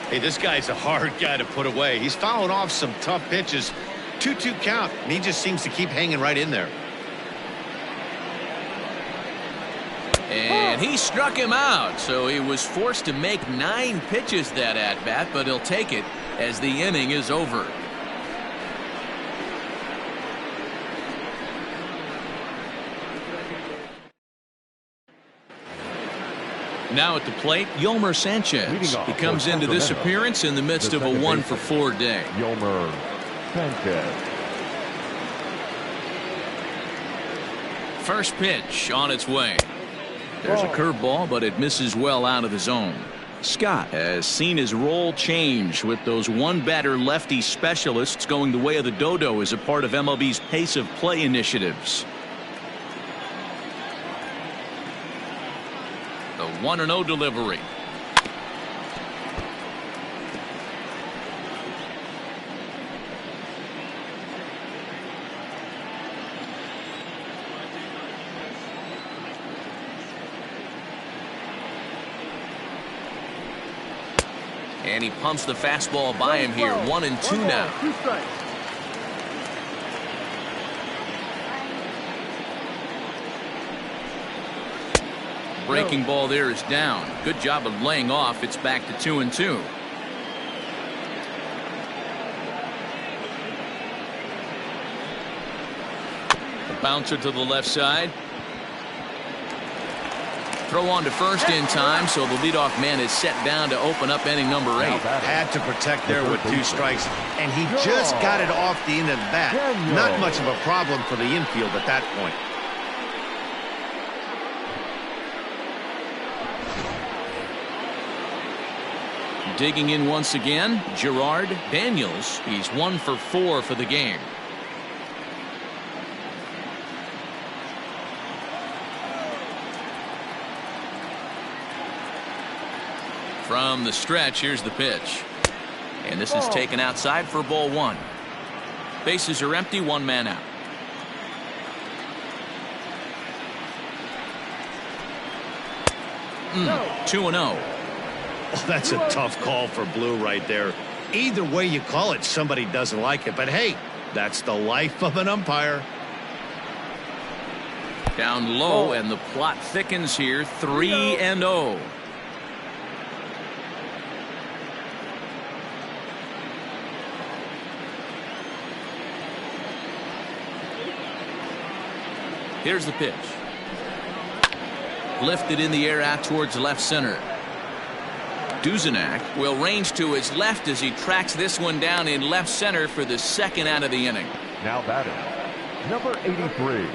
Speaker 2: Hey, this guy's a hard guy to put away. He's fouling off some tough pitches. 2-2 count, and he just seems to keep hanging right in there.
Speaker 1: And he struck him out, so he was forced to make 9 pitches that at-bat, but he'll take it as the inning is over. Now at the plate, Yolmer Sanchez. He comes into this appearance in the midst of a 1-for-4 day.
Speaker 3: Yolmer Sanchez.
Speaker 1: First pitch on its way. There's a curveball, but it misses well out of the zone. Scott has seen his role change with those one-batter lefty specialists going the way of the dodo as a part of MLB's pace of play initiatives. The 1-0 delivery. And he pumps the fastball by him here. 1-2 now.
Speaker 5: 2 strikes.
Speaker 1: Breaking ball there is down. Good job of laying off. It's back to 2-2. The bouncer to the left side. Throw on to first in time, so the leadoff man is set down to open up inning number 8.
Speaker 2: Had to protect there with 2 strikes, and he just got it off the end of the bat. Not much of a problem for the infield at that point.
Speaker 1: Digging in once again, Gerard Daniels. He's 1-for-4 for the game. From the stretch, here's the pitch. And this is taken outside for ball 1. Bases are empty, 1 man out.
Speaker 5: No.
Speaker 1: 2-0.
Speaker 2: Oh, that's a tough call for Blue right there. Either way you call it, somebody doesn't like it. But hey, that's the life of an umpire.
Speaker 1: Down low, and the plot thickens here. 3-0. Here's the pitch. Lifted in the air out towards left center. Duzenak will range to his left as he tracks this one down in left center for the second out of the inning.
Speaker 3: Now batting, number 83.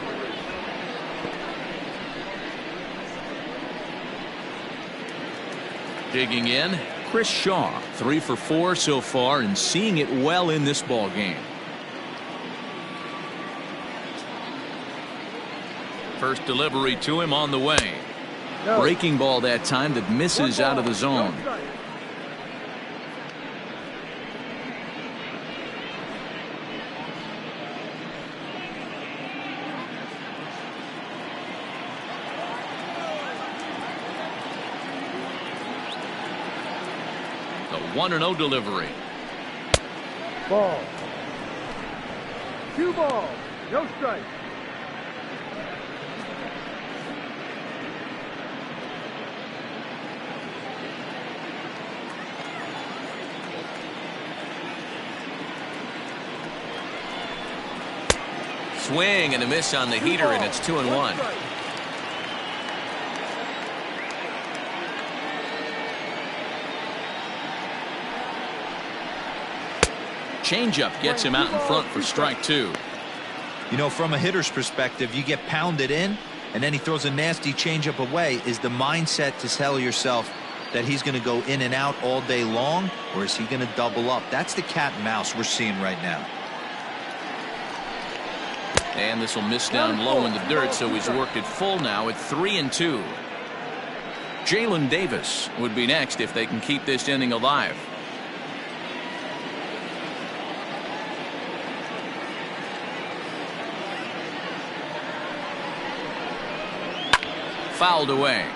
Speaker 1: Digging in, Chris Shaw. 3-for-4 so far and seeing it well in this ball game. First delivery to him on the way.
Speaker 5: No.
Speaker 1: Breaking ball that time that misses out of the zone.
Speaker 5: No strike.
Speaker 1: The 1-0 delivery.
Speaker 5: Ball. 2 balls. No strike.
Speaker 1: Swing and a miss on the heater, and it's 2-1. Changeup gets him out in front for strike 2.
Speaker 4: You know, from a hitter's perspective, you get pounded in, and then he throws a nasty changeup away. Is the mindset to tell yourself that he's going to go in and out all day long, or is he going to double up? That's the cat and mouse we're seeing right now.
Speaker 1: And this will miss down low in the dirt, so he's worked it full now at 3-2. Jalen Davis would be next if they can keep this inning alive. Fouled away.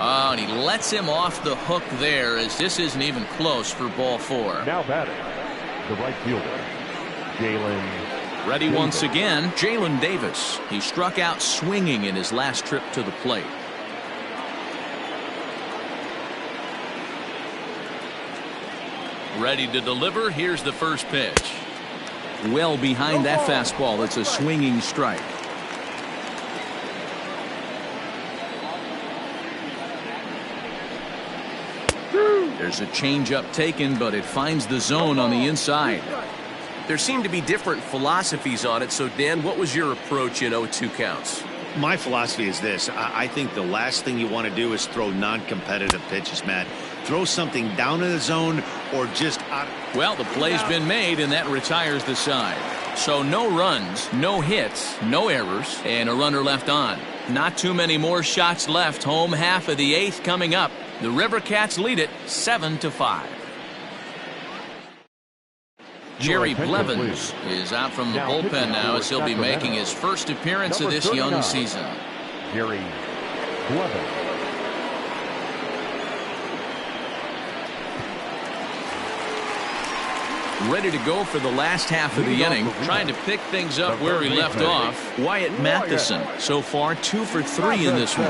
Speaker 1: Oh, and he lets him off the hook there, as this isn't even close for ball 4.
Speaker 3: Now batting, the right fielder, Jalen.
Speaker 1: Ready once again, Jalen Davis. He struck out swinging in his last trip to the plate. Ready to deliver. Here's the first pitch. Well behind that fastball. It's a swinging strike. There's a changeup taken, but it finds the zone on the inside.
Speaker 6: There seem to be different philosophies on it. So, Dan, what was your approach in 0-2 counts?
Speaker 2: My philosophy is this. I think the last thing you want to do is throw non-competitive pitches, Matt. Throw something down in the zone or just out.
Speaker 1: Well, the play's been made, and that retires the side. So no runs, no hits, no errors, and a runner left on. Not too many more shots left. Home half of the 8th coming up. The River Cats lead it 7-5. Jerry Blevins is out from the bullpen now as he'll be making his first appearance of this young season.
Speaker 3: Jerry Blevins.
Speaker 1: Ready to go for the last half of the inning, trying to pick things up where he left off. Wyatt Matheson, so far 2 for 3 in this one.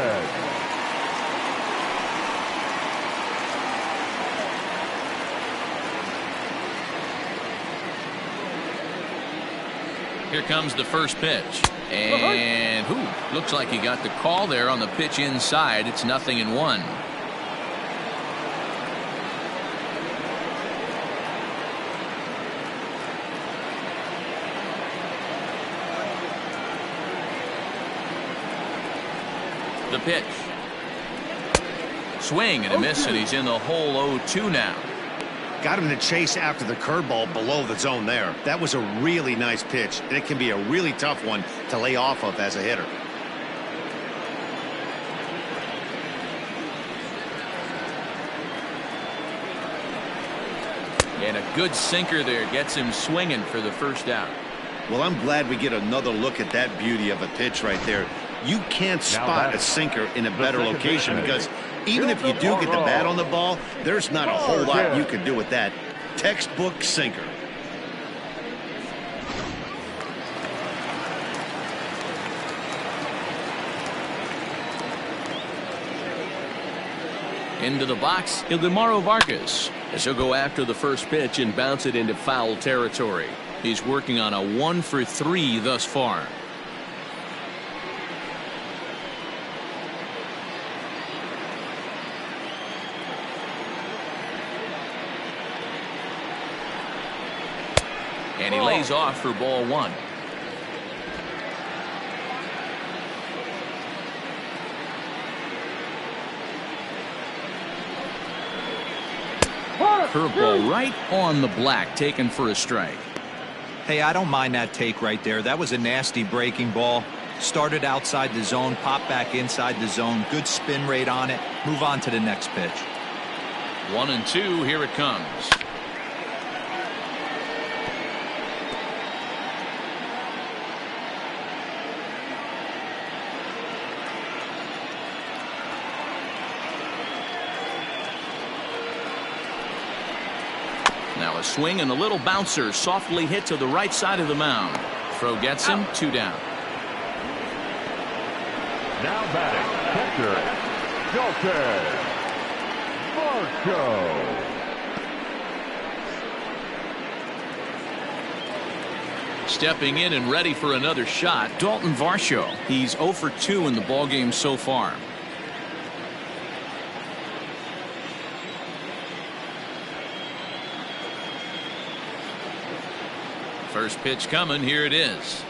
Speaker 1: Here comes the first pitch. And looks like he got the call there on the pitch inside. It's 0-1. The pitch. Swing and a miss, and he's in the hole 0-2 now.
Speaker 2: Got him to chase after the curveball below the zone there. That was a really nice pitch, and it can be a really tough one to lay off of as a hitter.
Speaker 1: And a good sinker there gets him swinging for the first out.
Speaker 2: Well, I'm glad we get another look at that beauty of a pitch right there. You can't spot a sinker in a better location because even if you do get the bat on the ball, there's not a whole lot you can do with that. Textbook sinker.
Speaker 1: Into the box, Ildemaro Vargas, as he'll go after the first pitch and bounce it into foul territory. He's working on a 1 for 3 thus far. And he lays off for ball 1. Curveball right on the black, taken for a strike.
Speaker 4: Hey, I don't mind that take right there. That was a nasty breaking ball. Started outside the zone, popped back inside the zone. Good spin rate on it. Move on to the next pitch.
Speaker 1: 1-2, here it comes. Now a swing and a little bouncer softly hit to the right side of the mound. Throw gets him, 2 down.
Speaker 3: Now batting, catcher, Dalton Varsho.
Speaker 1: Stepping in and ready for another shot, Dalton Varsho. He's 0 for 2 in the ballgame so far. First pitch coming, here it is.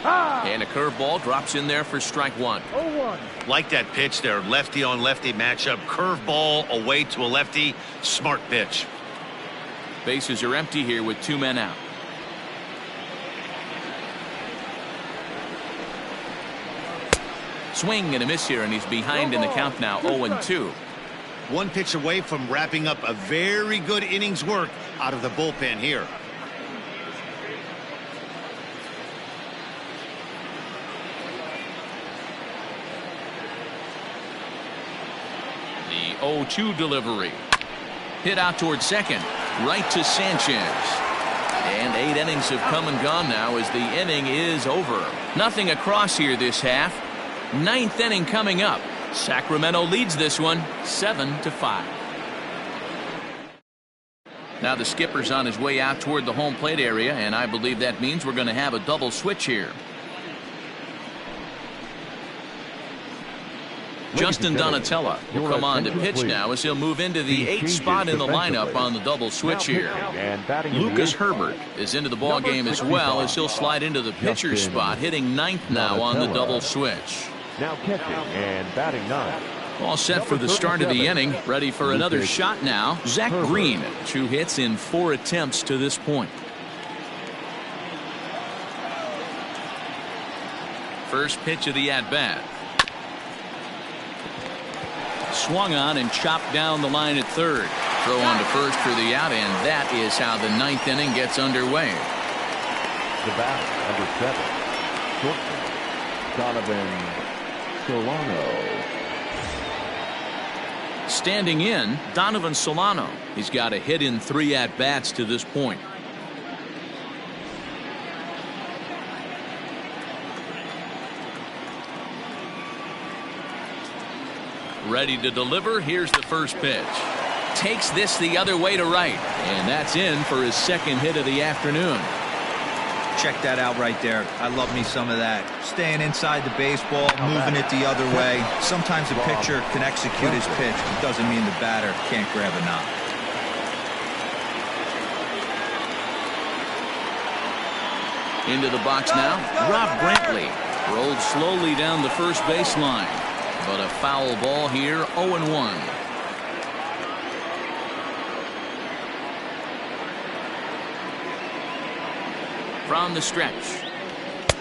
Speaker 1: And a curveball drops in there for strike 1.
Speaker 5: 0-1.
Speaker 2: Like that pitch there, lefty on lefty matchup, curveball away to a lefty, smart pitch.
Speaker 1: Bases are empty here with 2 men out. Swing and a miss here, and he's behind in the count now, 0-2.
Speaker 2: One pitch away from wrapping up a very good innings work out of the bullpen here.
Speaker 1: The 0-2 delivery. Hit out towards second. Right to Sanchez. And 8 innings have come and gone now as the inning is over. Nothing across here this half. 9th inning coming up. Sacramento leads this one 7-5. Now the skipper's on his way out toward the home plate area, and I believe that means we're going to have a double switch here. Justin Donatella will come on to pitch now as he'll move into the 8th spot in the lineup on the double switch here. Lucas Herbert is into the ball game as well as he'll slide into the pitcher's spot, hitting 9th now on the double switch.
Speaker 3: Now catching and batting 9.
Speaker 1: All set for the start of the inning. Ready for another shot now. Zach Green, 2 hits in 4 attempts to this point. First pitch of the at-bat. Swung on and chopped down the line at third. Throw on to first for the out, and that is how the 9th inning gets underway.
Speaker 3: The bat, number 7, Donovan Solano.
Speaker 1: Standing in, Donovan Solano. He's got a hit in 3 at-bats to this point. Ready to deliver. Here's the first pitch. Takes this the other way to right, and that's in for his 2nd hit of the afternoon.
Speaker 4: Check that out right there. I love me some of that. Staying inside the baseball, moving it the other way. Sometimes the pitcher can execute his pitch. It doesn't mean the batter can't grab a knock.
Speaker 1: Into the box now, Rob Brantley. Rolled slowly down the first baseline, but a foul ball here, 0-1. From the stretch.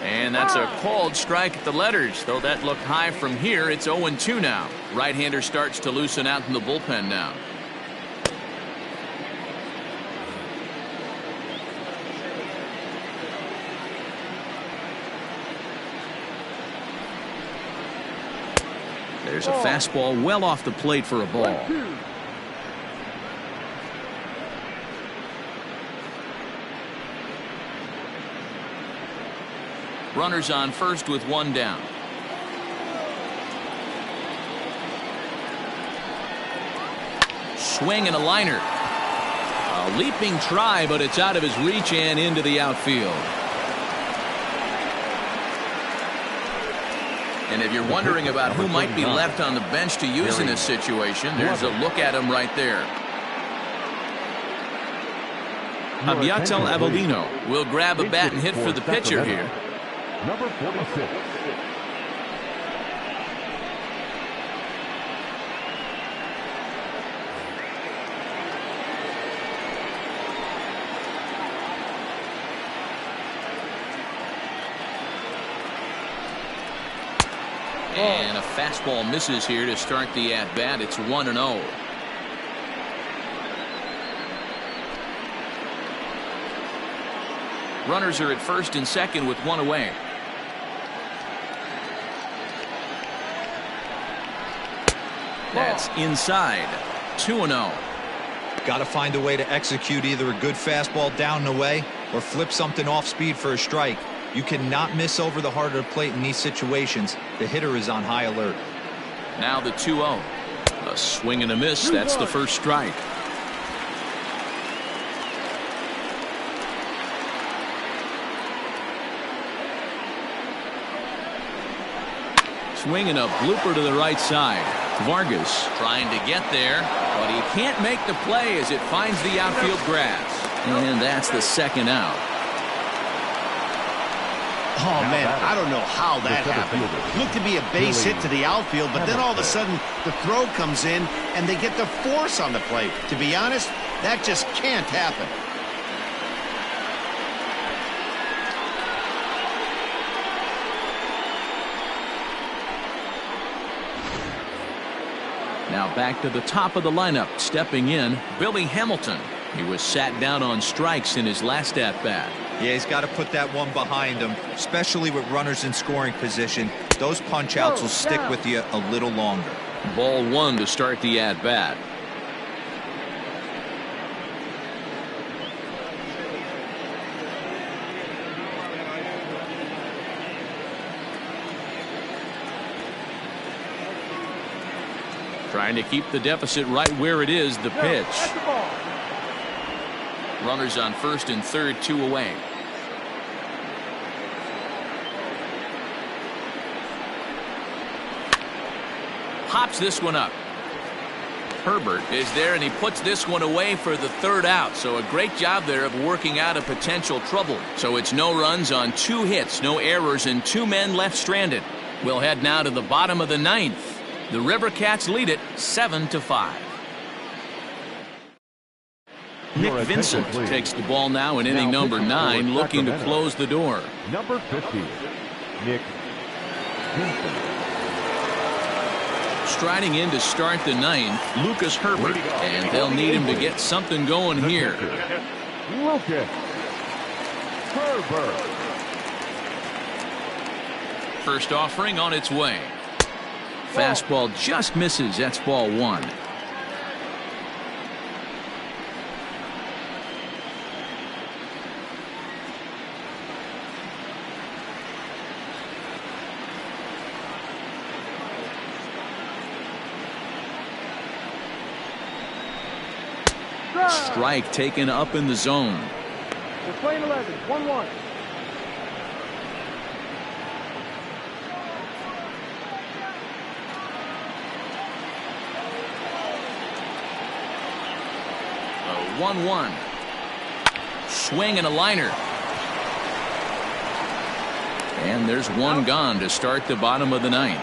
Speaker 1: And that's a called strike at the letters, though that looked high from here. It's 0-2 now. Right-hander starts to loosen out in the bullpen now. There's a fastball well off the plate for a ball. Runners on first with 1 down. Swing and a liner. A leaping try, but it's out of his reach and into the outfield. And if you're wondering about who might be left on the bench to use in this situation, there's a look at him right there. Abiatel Avelino will grab a bat and hit for the pitcher here.
Speaker 3: Number 46.
Speaker 1: And a fastball misses here to start the at-bat. It's 1-0. Runners are at first and second with 1 away. That's inside. 2-0.
Speaker 4: Got to find a way to execute either a good fastball down and away or flip something off speed for a strike. You cannot miss over the heart of the plate in these situations. The hitter is on high alert.
Speaker 1: Now the 2-0. A swing and a miss. That's the first strike. Swing and a blooper to the right side. Vargas trying to get there, but he can't make the play as it finds the outfield grass. And that's the 2nd out.
Speaker 2: Oh, man, I don't know how that happened. Looked to be a base hit to the outfield, but then all of a sudden the throw comes in and they get the force on the plate. To be honest, that just can't happen.
Speaker 1: Now back to the top of the lineup. Stepping in, Billy Hamilton. He was sat down on strikes in his last at-bat.
Speaker 4: Yeah, he's got to put that one behind him, especially with runners in scoring position. Those punch-outs will stick with you a little longer.
Speaker 1: Ball 1 to start the at-bat. Trying to keep the deficit right where it is. The pitch. Runners on first and third, 2 away. Hops this one up. Herbert is there, and he puts this one away for the 3rd out. So a great job there of working out a potential trouble. So it's no runs on 2 hits, no errors, and 2 men left stranded. We'll head now to the bottom of the 9th. The River Cats lead it 7-5. Nick Vincent takes the ball now in inning number 9, looking to close the door.
Speaker 3: Number 50, Nick Vincent.
Speaker 1: Striding in to start the 9th, Lucas Herbert, and they'll need him to get something going here.
Speaker 3: Lucas Herbert.
Speaker 1: First offering on its way. Fastball just misses. That's ball 1. Strike taken up in the zone.
Speaker 5: We're playing 11, 1-1.
Speaker 1: A 1-1. Swing and a liner. And there's one gone to start the bottom of the 9th.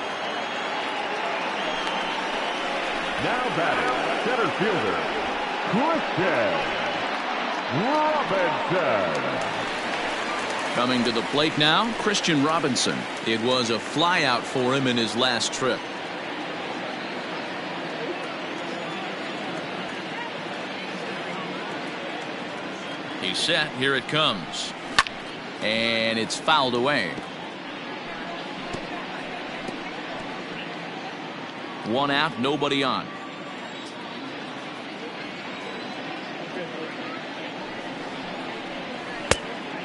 Speaker 3: Now batting, center fielder, Christian Robinson.
Speaker 1: Coming to the plate now, Christian Robinson. It was a flyout for him in his last trip. He's set. Here it comes. And it's fouled away. 1 out, nobody on.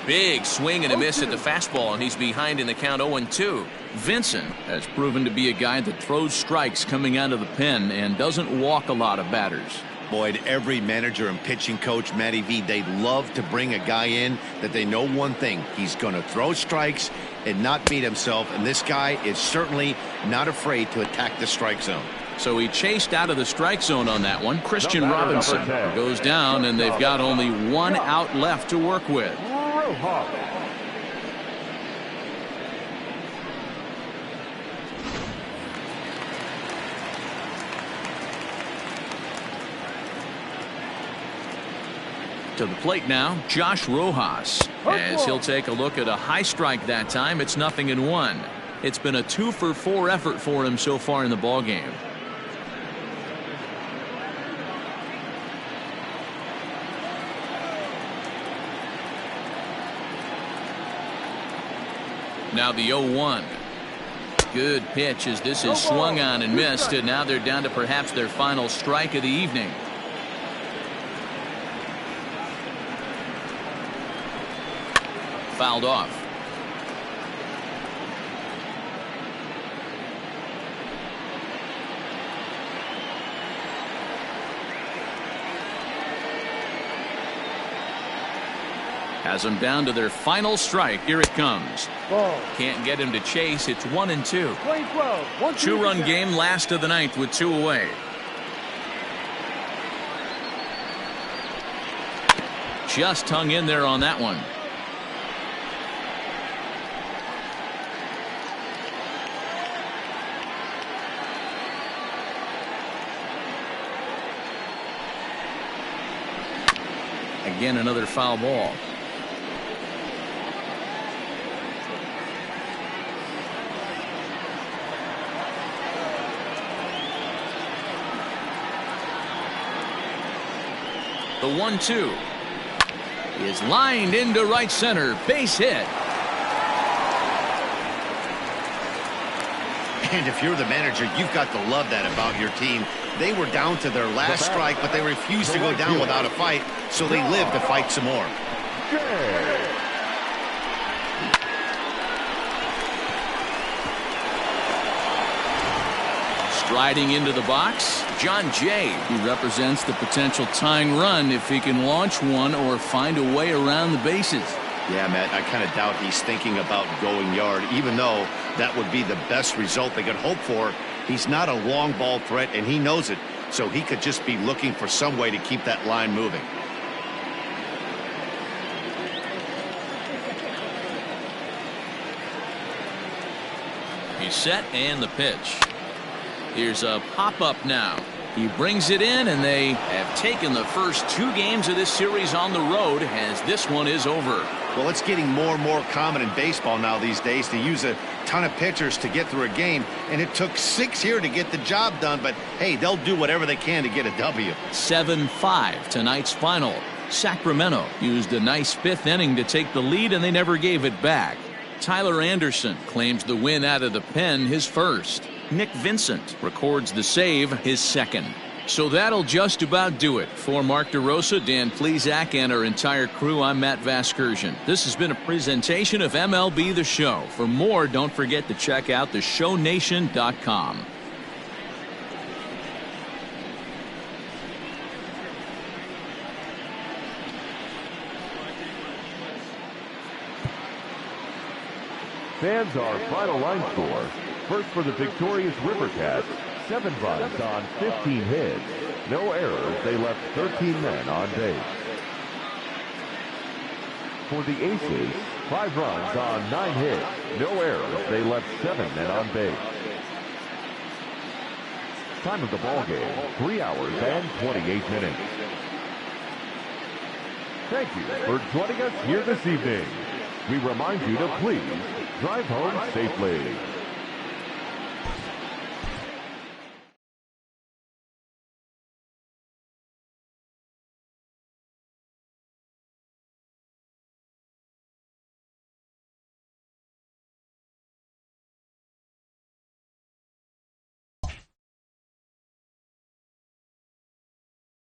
Speaker 1: Big swing and a miss at the fastball, and he's behind in the count 0-2. Vincent has proven to be a guy that throws strikes coming out of the pen and doesn't walk a lot of batters.
Speaker 2: Boyd, every manager and pitching coach, Matty V, they love to bring a guy in that they know one thing. He's going to throw strikes and not beat himself, and this guy is certainly not afraid to attack the strike zone.
Speaker 1: So he chased out of the strike zone on that one. Christian Robinson goes down, and they've got only 1 out left to work with. To the plate now, Josh Rojas, as he'll take a look at a high strike that time. It's 0-1. It's been a 2-for-4 effort for him so far in the ball game. Now the 0-1. Good pitch as this is swung on and missed, and now they're down to perhaps their final strike of the evening. Fouled off. Has them down to their final strike. Here it comes.
Speaker 5: Ball.
Speaker 1: Can't get him to chase. It's 1-2.
Speaker 5: Playing 12.
Speaker 1: 2-run game, last of the 9th with 2 away. Just hung in there on that one. Again, another foul ball. The 1-2 is lined into right center. Base hit.
Speaker 2: And if you're the manager, you've got to love that about your team. They were down to their last strike, but they refused to go down without a fight, so they live to fight some more.
Speaker 1: Riding into the box, John Jay. He represents the potential tying run if he can launch one or find a way around the bases.
Speaker 2: Yeah, Matt, I kind of doubt he's thinking about going yard, even though that would be the best result they could hope for. He's not a long ball threat, and he knows it, so he could just be looking for some way to keep that line moving.
Speaker 1: He's set, and the pitch. Here's a pop-up now. He brings it in, and they have taken the first 2 games of this series on the road as this one is over.
Speaker 2: Well, it's getting more and more common in baseball now these days to use a ton of pitchers to get through a game, and it took 6 here to get the job done, but hey, they'll do whatever they can to get a W.
Speaker 1: 7-5 tonight's final. Sacramento used a nice 5th inning to take the lead, and they never gave it back. Tyler Anderson claims the win out of the pen, his first. Nick Vincent records the save, his second. So that'll just about do it. For Mark DeRosa, Dan Plesac, and our entire crew, I'm Matt Vasgersian. This has been a presentation of MLB The Show. For more, don't forget to check out theshownation.com.
Speaker 3: Fans, our final line score. First for the victorious Rivercats, 7 runs on 15 hits. No errors, they left 13 men on base. For the Aces, 5 runs on 9 hits. No errors, they left 7 men on base. Time of the ball game, 3 hours and 28 minutes. Thank you for joining us here this evening. We remind you to please drive home safely.